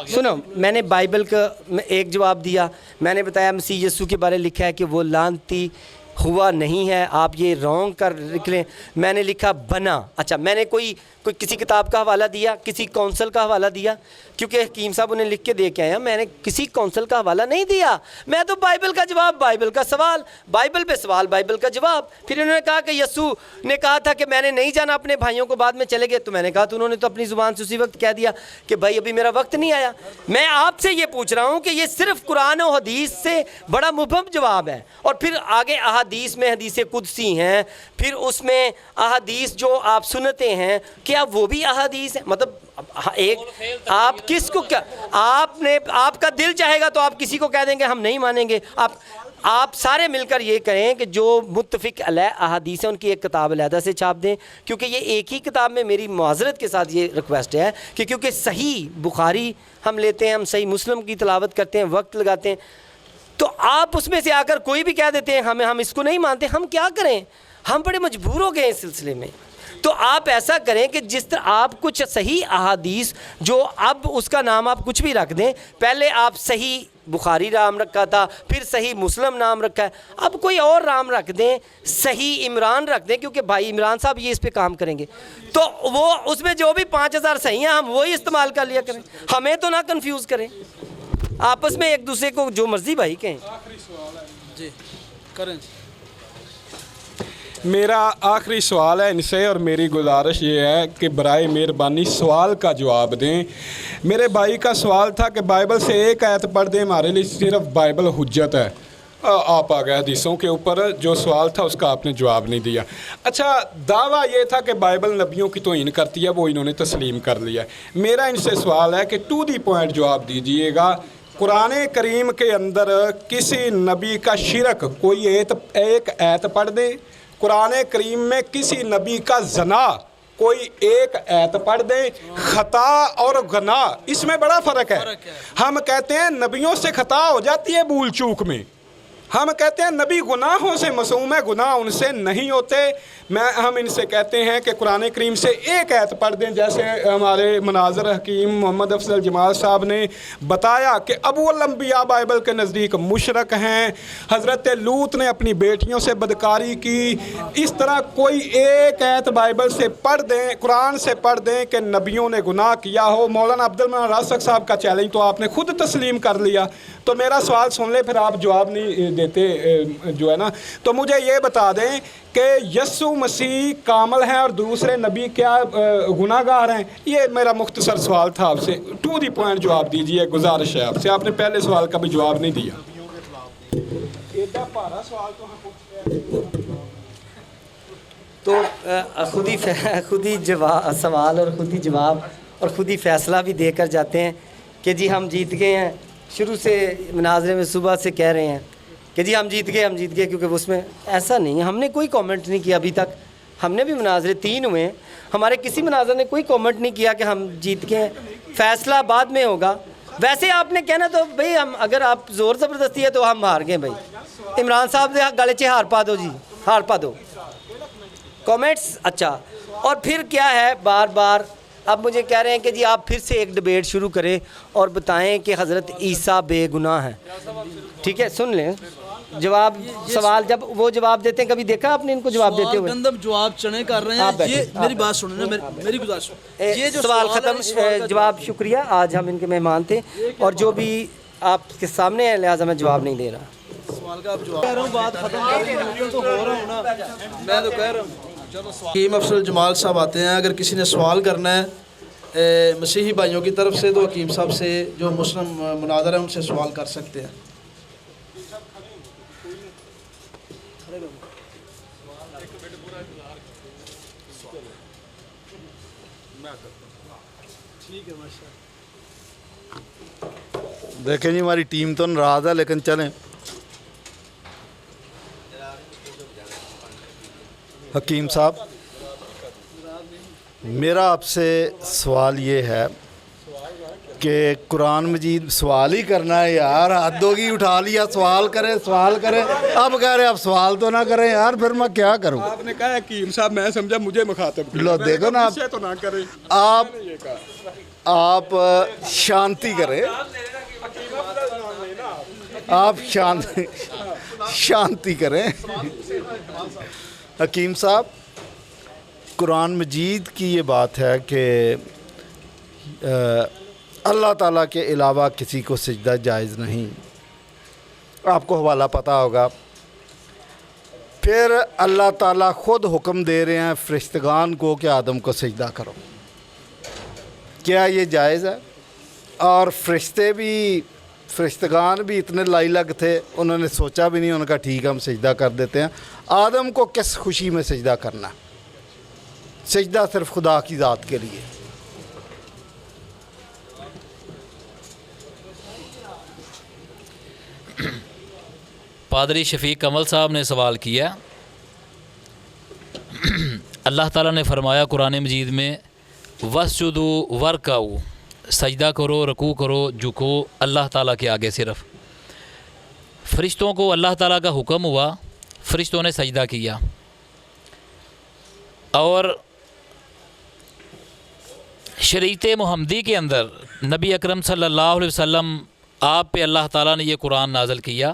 سنو, میں نے بائبل کا ایک جواب دیا. میں نے بتایا مسیح یسوع کے بارے لکھا ہے کہ وہ لعنتی ہوا نہیں ہے, آپ یہ رونگ کر لکھ لیں. میں نے لکھا بنا. اچھا میں نے کوئی کوئی کسی کتاب کا حوالہ دیا, کسی کونسل کا حوالہ دیا؟ کیونکہ حکیم صاحب انہیں لکھ کے دے کے آئے ہیں, میں نے کسی کونسل کا حوالہ نہیں دیا, میں تو بائبل کا جواب, بائبل کا سوال, بائبل پہ سوال, بائبل کا جواب. پھر انہوں نے کہا کہ یسوع نے کہا تھا کہ میں نے نہیں جانا اپنے بھائیوں کو, بعد میں چلے گئے. تو میں نے کہا تو انہوں نے تو اپنی زبان سے اسی وقت کہہ دیا کہ بھائی ابھی میرا وقت نہیں آیا. میں آپ سے یہ پوچھ رہا ہوں کہ یہ صرف قرآن و حدیث سے بڑا مبہم جواب ہے, اور پھر آگے احادیث میں حدیث قدسی ہیں, پھر اس میں احادیث جو آپ سنتے ہیں کیا وہ بھی احادیث ہیں؟ مطلب ایک آپ کس کو کیا, آپ کا دل چاہے گا تو آپ کسی کو کہہ دیں گے ہم نہیں مانیں گے. آپ سارے مل کر یہ کہیں کہ جو متفق علیہ احادیث ہیں ان کی ایک کتاب علیحدہ سے چھاپ دیں, کیونکہ یہ ایک ہی کتاب میں میری معذرت کے ساتھ یہ ریکویسٹ ہے کہ کیونکہ صحیح بخاری ہم لیتے ہیں, ہم صحیح مسلم کی تلاوت کرتے ہیں, وقت لگاتے ہیں, تو آپ اس میں سے آ کر کوئی بھی کہہ دیتے ہیں ہم اس کو نہیں مانتے. ہم کیا کریں, ہم بڑے مجبور ہو گئے اس سلسلے میں. تو آپ ایسا کریں کہ جس طرح آپ کچھ صحیح احادیث جو اب اس کا نام آپ کچھ بھی رکھ دیں, پہلے آپ صحیح بخاری نام رکھا تھا, پھر صحیح مسلم نام رکھا ہے, اب کوئی اور نام رکھ دیں, صحیح عمران رکھ دیں, کیونکہ بھائی عمران صاحب یہ اس پہ کام کریں گے, تو وہ اس میں جو بھی 5000 صحیح ہیں ہم وہی استعمال کر لیا کریں, ہمیں تو نہ کنفیوز کریں, آپس میں ایک دوسرے کو جو مرضی بھائی کہیں. جی کریں. میرا آخری سوال ہے ان سے, اور میری گزارش یہ ہے کہ برائے مہربانی سوال کا جواب دیں. میرے بھائی کا سوال تھا کہ بائبل سے ایک آیت پڑھ دیں, ہمارے لیے صرف بائبل حجت ہے. آپ آ گئے حدیثوں کے اوپر, جو سوال تھا اس کا آپ نے جواب نہیں دیا. اچھا, دعویٰ یہ تھا کہ بائبل نبیوں کی توہین کرتی ہے, وہ انہوں نے تسلیم کر لیا. میرا ان سے سوال ہے کہ ٹو دی پوائنٹ جواب دیجئے گا. قرآن کریم کے اندر کسی نبی کا شرک کوئی ایک آیت پڑھ دیں, قرآن کریم میں کسی نبی کا زنا کوئی ایک آیت پڑھ دیں. خطا اور گناہ اس میں بڑا فرق ہے. ہم کہتے ہیں نبیوں سے خطا ہو جاتی ہے بھول چوک میں, ہم کہتے ہیں نبی گناہوں سے معصوم ہے, گناہ ان سے نہیں ہوتے. ہم ان سے کہتے ہیں کہ قرآن کریم سے ایک آیت پڑھ دیں, جیسے ہمارے مناظر حکیم محمد افضل جمال صاحب نے بتایا کہ ابو الانبیاء بائبل کے نزدیک مشرک ہیں, حضرت لوط نے اپنی بیٹیوں سے بدکاری کی. اس طرح کوئی ایک آیت بائبل سے پڑھ دیں, قرآن سے پڑھ دیں کہ نبیوں نے گناہ کیا ہو. مولانا عبد المنان راسخ صاحب کا چیلنج تو آپ نے خود تسلیم کر لیا, تو میرا سوال سن لیں, پھر آپ جواب نہیں دیتے جو ہے نا. تو مجھے یہ بتا دیں کہ یسوع مسیح کامل ہیں اور دوسرے نبی کیا گناہ گار ہیں. یہ میرا مختصر سوال تھا آپ سے, ٹو دی پوائنٹ جواب دیجیے, گزارش ہے آپ سے. آپ نے پہلے سوال کا بھی جواب نہیں دیا. تو خود ہی سوال اور خود ہی جواب اور خود ہی فیصلہ بھی دے کر جاتے ہیں کہ جی ہم جیت گئے ہیں. شروع سے مناظرے میں صبح سے کہہ رہے ہیں کہ جی ہم جیت گئے, کیونکہ اس میں ایسا نہیں ہے. ہم نے کوئی کامنٹ نہیں کیا ابھی تک, ہم نے بھی مناظرے 3 ہوئے ہیں, ہمارے کسی مناظر نے کوئی کامنٹ نہیں کیا کہ ہم جیت گئے ہیں. فیصلہ بعد میں ہوگا. ویسے آپ نے کہنا تو بھئی ہم, اگر آپ زور زبردستی ہے تو ہم ہار گئے بھائی. عمران صاحب سے گالے چے ہار پا دو, جی ہار پا دو کامنٹس. اچھا, اور پھر کیا ہے, بار بار اب مجھے کہہ رہے ہیں کہ جی آپ پھر سے ایک ڈیبیٹ شروع کریں اور بتائیں کہ حضرت عیسیٰ بے گناہ ہیں. ٹھیک ہے, سن لیں جواب. سوال جب وہ جواب دیتے ہیں, کبھی دیکھا آپ نے ان کو جواب دیتے ہوئے؟ گندم جواب چنے کر رہے ہیں. یہ میری بات سنیں نا, میری گزارش, یہ جو سوال ختم. جواب شکریہ, آج ہم ان کے مہمان تھے اور جو بھی آپ کے سامنے ہے, لہٰذا میں جواب نہیں دے رہا. سوال کا آپ جواب کہہ رہا ہوں, بات ختم کر رہی ہوں تو ہو رہا ہوں نا, میں تو کہہ رہا ہوں. حکیم افضل جمال صاحب آتے ہیں, اگر کسی نے سوال کرنا ہے مسیحی بھائیوں کی طرف سے تو حکیم صاحب سے, جو مسلم مناظر ہیں ان سے سوال کر سکتے ہیں. دیکھیں جی, ہماری ٹیم تو ناراض ہے, لیکن چلیں. حکیم صاحب, میرا آپ سے سوال یہ ہے کہ قرآن مجید سوال ہی کرنا ہے یار, حد ہوگی, اٹھا لیا سوال کریں, اب کہہ رہے آپ سوال تو نہ کریں یار, پھر میں کیا کروں. آپ نے کہا حکیم صاحب, میں سمجھا مجھے مخاطب لو دیکھو نا, تو نہ کریں. آپ شانتی کریں, آپ شانتی کریں. حکیم صاحب, قرآن مجید کی یہ بات ہے کہ اللہ تعالیٰ کے علاوہ کسی کو سجدہ جائز نہیں. آپ کو حوالہ پتہ ہوگا. پھر اللہ تعالیٰ خود حکم دے رہے ہیں فرشتگان کو کہ آدم کو سجدہ کرو. کیا یہ جائز ہے؟ اور فرشتگان بھی اتنے لائلگ تھے, انہوں نے سوچا بھی نہیں, انہوں نے کہا ٹھیک ہے ہم سجدہ کر دیتے ہیں. آدم کو کس خوشی میں سجدہ کرنا؟ سجدہ صرف خدا کی ذات کے لیے. پادری شفیق کمل صاحب نے سوال کیا, اللہ تعالیٰ نے فرمایا قرآن مجید میں وَاسْجُدُوا وَارْكَعُوا, سجدہ کرو, رکوع کرو, جھکو اللہ تعالیٰ کے آگے. صرف فرشتوں کو اللہ تعالیٰ کا حکم ہوا, فرشتوں نے سجدہ کیا. اور شریعت محمدی کے اندر نبی اکرم صلی اللہ علیہ وسلم آپ پہ اللہ تعالیٰ نے یہ قرآن نازل کیا.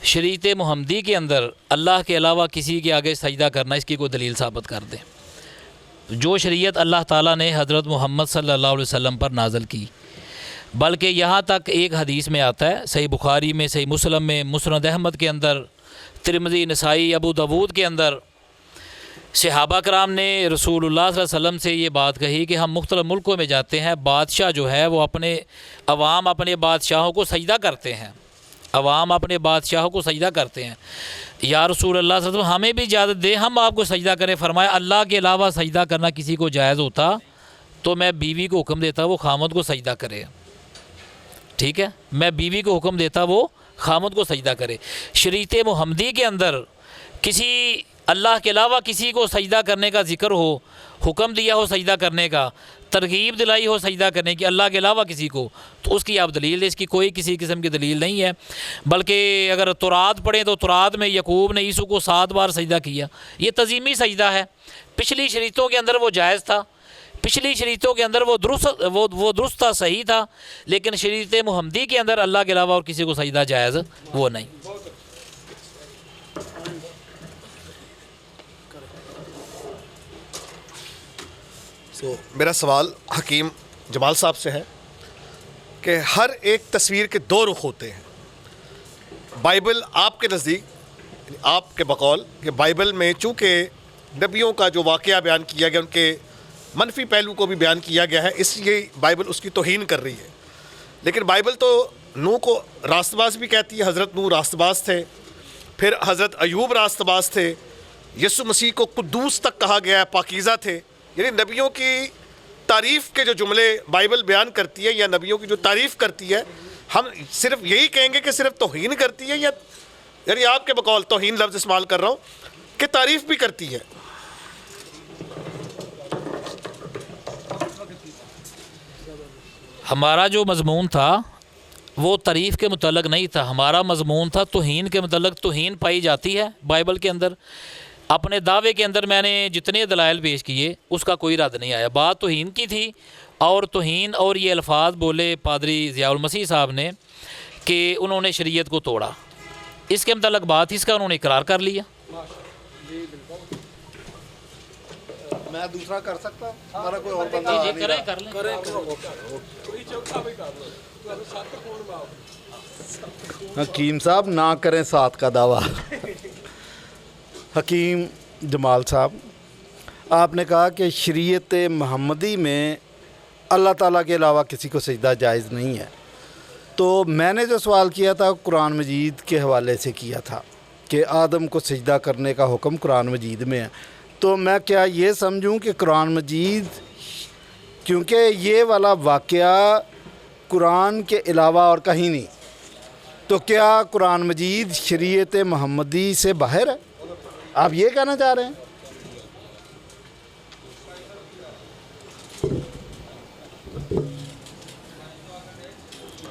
شریعت محمدی کے اندر اللہ کے علاوہ کسی کے آگے سجدہ کرنا, اس کی کوئی دلیل ثابت کر دیں. جو شریعت اللہ تعالیٰ نے حضرت محمد صلی اللہ علیہ وسلم پر نازل کی, بلکہ یہاں تک ایک حدیث میں آتا ہے, صحیح بخاری میں, صحیح مسلم میں, مسند احمد کے اندر, ترمذی, نسائی, ابو داود کے اندر, صحابہ کرام نے رسول اللہ صلی اللہ علیہ وسلم سے یہ بات کہی کہ ہم مختلف ملکوں میں جاتے ہیں, بادشاہ جو ہے وہ عوام اپنے بادشاہوں کو سجدہ کرتے ہیں, عوام اپنے بادشاہوں کو سجدہ کرتے ہیں. یا رسول اللہ صلی اللہ علیہ وسلم ہمیں بھی اجازت دیں ہم آپ کو سجدہ کریں. فرمایا اللہ کے علاوہ سجدہ کرنا کسی کو جائز ہوتا تو میں بیوی کو حکم دیتا وہ خامد کو سجدہ کرے. ٹھیک ہے, میں بیوی کو حکم دیتا وہ خامد کو سجدہ کرے. شریعت محمدی کے اندر کسی اللہ کے علاوہ کسی کو سجدہ کرنے کا ذکر ہو, حکم دیا ہو سجدہ کرنے کا, ترغیب دلائی ہو سجدہ کرنے کی اللہ کے علاوہ کسی کو, تو اس کی آپ دلیل ہے. اس کی کوئی کسی قسم کی دلیل نہیں ہے. بلکہ اگر تورات پڑھیں تو تورات میں یعقوب نے یسوع کو 7 بار سجدہ کیا. یہ تزیمی سجدہ ہے. پچھلی شریعتوں کے اندر وہ جائز تھا, پچھلی شریعتوں کے اندر وہ درست تھا, صحیح تھا. لیکن شریعت محمدی کے اندر اللہ کے علاوہ اور کسی کو سجدہ جائز وہ نہیں. میرا سوال حکیم جمال صاحب سے ہے کہ ہر ایک تصویر کے 2 رخ ہوتے ہیں. بائبل آپ کے نزدیک, آپ کے بقول کہ بائبل میں چونکہ نبیوں کا جو واقعہ بیان کیا گیا ان کے منفی پہلو کو بھی بیان کیا گیا ہے, اس لیے بائبل اس کی توہین کر رہی ہے. لیکن بائبل تو نوح کو راست باز بھی کہتی ہے. حضرت نوح راست باز تھے, پھر حضرت ایوب راست باز تھے, یسوع مسیح کو قدوس تک کہا گیا ہے, پاکیزہ تھے. یعنی نبیوں کی تعریف کے جو جملے بائبل بیان کرتی ہے یا نبیوں کی جو تعریف کرتی ہے, ہم صرف یہی کہیں گے کہ صرف توہین کرتی ہے, یا یعنی آپ کے بقول توہین لفظ استعمال کر رہا ہوں کہ تعریف بھی کرتی ہے؟ ہمارا جو مضمون تھا وہ تعریف کے متعلق نہیں تھا. ہمارا مضمون تھا توہین کے متعلق. توہین پائی جاتی ہے بائبل کے اندر. اپنے دعوے کے اندر میں نے جتنے دلائل پیش کیے اس کا کوئی رد نہیں آیا. بات توہین کی تھی, اور توہین اور یہ الفاظ بولے پادری ضیاء المسیح صاحب نے کہ انہوں نے شریعت کو توڑا. اس کے متعلق بات اس کا انہوں نے اقرار کر لیا. میں دوسرا کر سکتا ہوں, ہمارا کوئی اور بندہ حکیم صاحب نہ کریں 7 کا دعویٰ. حکیم جمال صاحب, آپ نے کہا کہ شریعت محمدی میں اللہ تعالیٰ کے علاوہ کسی کو سجدہ جائز نہیں ہے. تو میں نے جو سوال کیا تھا قرآن مجید کے حوالے سے کیا تھا کہ آدم کو سجدہ کرنے کا حکم قرآن مجید میں ہے. تو میں کیا یہ سمجھوں کہ قرآن مجید, کیونکہ یہ والا واقعہ قرآن کے علاوہ اور کہیں نہیں, تو کیا قرآن مجید شریعت محمدی سے باہر ہے؟ آپ یہ کہنا چاہ رہے ہیں؟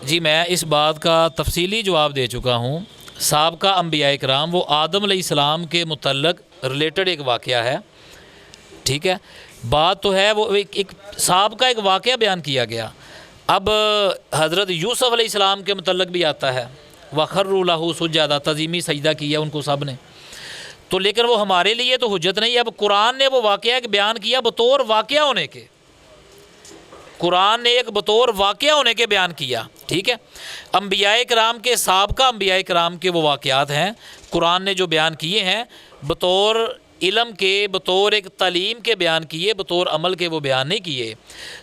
جی میں اس بات کا تفصیلی جواب دے چکا ہوں. سابقہ انبیاء کرام وہ آدم علیہ السلام کے متعلق ریلیٹڈ ایک واقعہ ہے. ٹھیک ہے, بات تو ہے وہ ایک سابقہ ایک واقعہ بیان کیا گیا. اب حضرت یوسف علیہ السلام کے متعلق بھی آتا ہے, وَخَرُّوا لَهُ سُجَّدًا, تزیمی سجدہ کیا ان کو سب نے. تو لیکن وہ ہمارے لیے تو حجت نہیں ہے۔ اب قرآن نے وہ واقعہ بیان کیا بطور واقعہ ہونے کے، قرآن نے ایک بطور واقعہ ہونے کے بیان کیا، ٹھیک ہے۔ انبیاء کرام کے، سابقہ انبیاء کرام کے وہ واقعات ہیں قرآن نے جو بیان کیے ہیں، بطور علم کے، بطور ایک تعلیم کے بیان کیے، بطور عمل کے وہ بیان نہیں کیے۔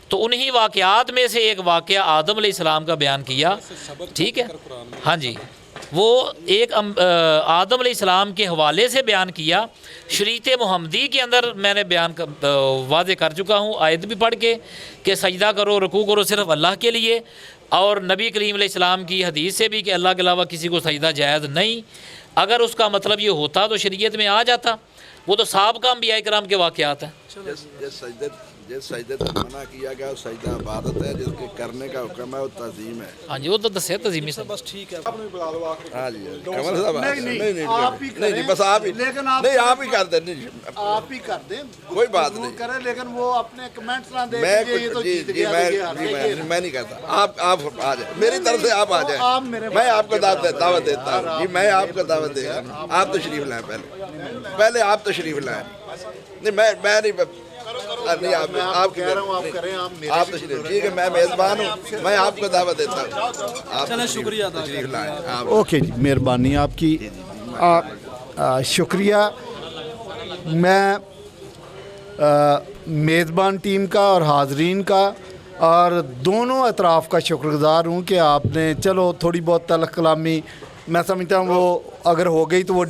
تو انہی واقعات میں سے ایک واقعہ آدم علیہ السلام کا بیان کیا، ٹھیک ہے، ہاں جی، وہ ایک آدم علیہ السلام کے حوالے سے بیان کیا۔ شریعت محمدی کے اندر میں نے بیان واضح کر چکا ہوں آیت بھی پڑھ کے کہ سجدہ کرو، رکوع کرو صرف اللہ کے لیے، اور نبی کریم علیہ السلام کی حدیث سے بھی کہ اللہ کے علاوہ کسی کو سجدہ جائز نہیں۔ اگر اس کا مطلب یہ ہوتا تو شریعت میں آ جاتا، وہ تو سابقہ انبیاء کرام کے واقعات ہیں۔ جس سجدے سے منع کیا گیا سجدہ عبادت ہے، جس کے کرنے کا حکم ہے وہ تعظیم ہے۔ ہاں جی، وہ تو دسے تعظیمی سے بس ٹھیک ہے۔ ہاں جی کمل صاحب نہیں بس آپ ہی نہیں، آپ ہی کر دیں، آپ ہی کر دیں، کوئی بات نہیں کریں، لیکن وہ اپنے کمنٹس نہ دیں میں کہ یہ تو جیت جی گیا، میں نہیں کرتا۔ آپ آ جائیں، میری طرف سے آپ آ جائیں، میں آپ کو دعوت دیتا ہوں جی، میں آپ کو دعوت دے رہا ہوں۔ آپ تشریف لائیں، پہلے آپ تشریف لائیں۔ نہیں میں نہیں، آپ تشریف، ٹھیک ہے، میں میزبان ہوں، میں آپ کو دعوت دیتا ہوں۔ چلیں، شکریہ، تشریف لائیں۔ اوکے جی، مہربانی آپ کی، شکریہ۔ میں میزبان ٹیم کا اور حاضرین کا اور دونوں اطراف کا شکر گزار ہوں کہ آپ نے چلو تھوڑی بہت تلخ کلامی میں سمجھتا ہوں وہ اگر ہو گئی تو وہ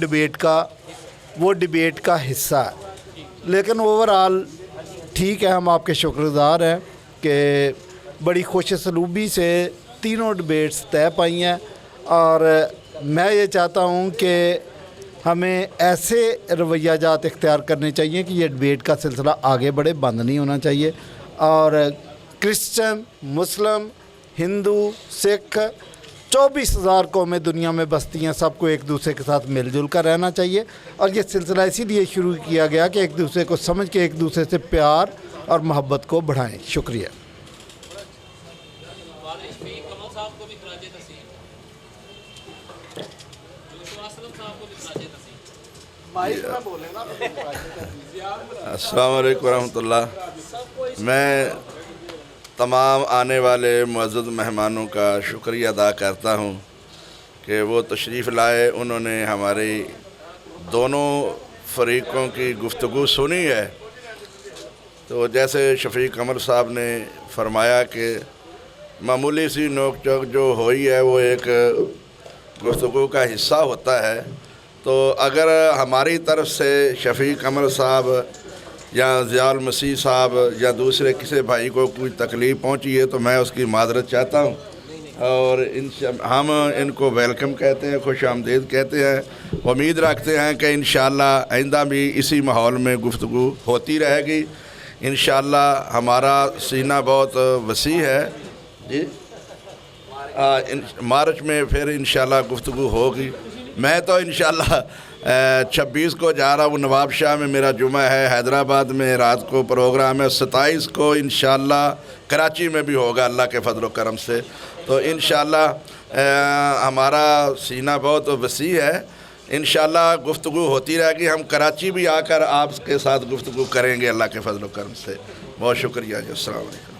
ڈبیٹ کا حصہ ہے، لیکن اوورآل ٹھیک ہے۔ ہم آپ کے شکر گزار ہیں کہ بڑی خوش اسلوبی سے تینوں ڈبیٹس طے پائی ہیں، اور میں یہ چاہتا ہوں کہ ہمیں ایسے رویہ جات اختیار کرنے چاہیے کہ یہ ڈبیٹ کا سلسلہ آگے بڑھے، بند نہیں ہونا چاہیے، اور کرسچن، مسلم، ہندو، سکھ، 24,000 قومیں دنیا میں بستی ہیں، سب کو ایک دوسرے کے ساتھ مل جل کر رہنا چاہیے۔ اور یہ سلسلہ اسی لیے شروع کیا گیا کہ ایک دوسرے کو سمجھ کے ایک دوسرے سے پیار اور محبت کو بڑھائیں۔ شکریہ۔ السلام علیکم ورحمۃ اللہ۔ میں تمام آنے والے معزز مہمانوں کا شکریہ ادا کرتا ہوں کہ وہ تشریف لائے، انہوں نے ہماری دونوں فریقوں کی گفتگو سنی ہے۔ تو جیسے شفیق قمر صاحب نے فرمایا کہ معمولی سی نوک چوک جو ہوئی ہے وہ ایک گفتگو کا حصہ ہوتا ہے، تو اگر ہماری طرف سے شفیق قمر صاحب یا ضیاء المسیح صاحب یا دوسرے کسی بھائی کو کوئی تکلیف پہنچی ہے تو میں اس کی معذرت چاہتا ہوں، اور ہم ان کو ویلکم کہتے ہیں، خوش آمدید کہتے ہیں۔ امید رکھتے ہیں کہ انشاءاللہ آئندہ بھی اسی ماحول میں گفتگو ہوتی رہے گی۔ انشاءاللہ ہمارا سینہ بہت وسیع ہے جی، مارچ میں پھر انشاءاللہ گفتگو ہوگی۔ میں تو انشاءاللہ 26 کو جا رہا ہوں نواب شاہ میں، میرا جمعہ ہے، حیدرآباد میں رات کو پروگرام ہے، 27 کو انشاءاللہ کراچی میں بھی ہوگا اللہ کے فضل و کرم سے۔ تو انشاءاللہ ہمارا سینہ بہت وسیع ہے، انشاءاللہ گفتگو ہوتی رہے گی۔ ہم کراچی بھی آ کر آپ کے ساتھ گفتگو کریں گے اللہ کے فضل و کرم سے۔ بہت شکریہ جی، السلام علیکم۔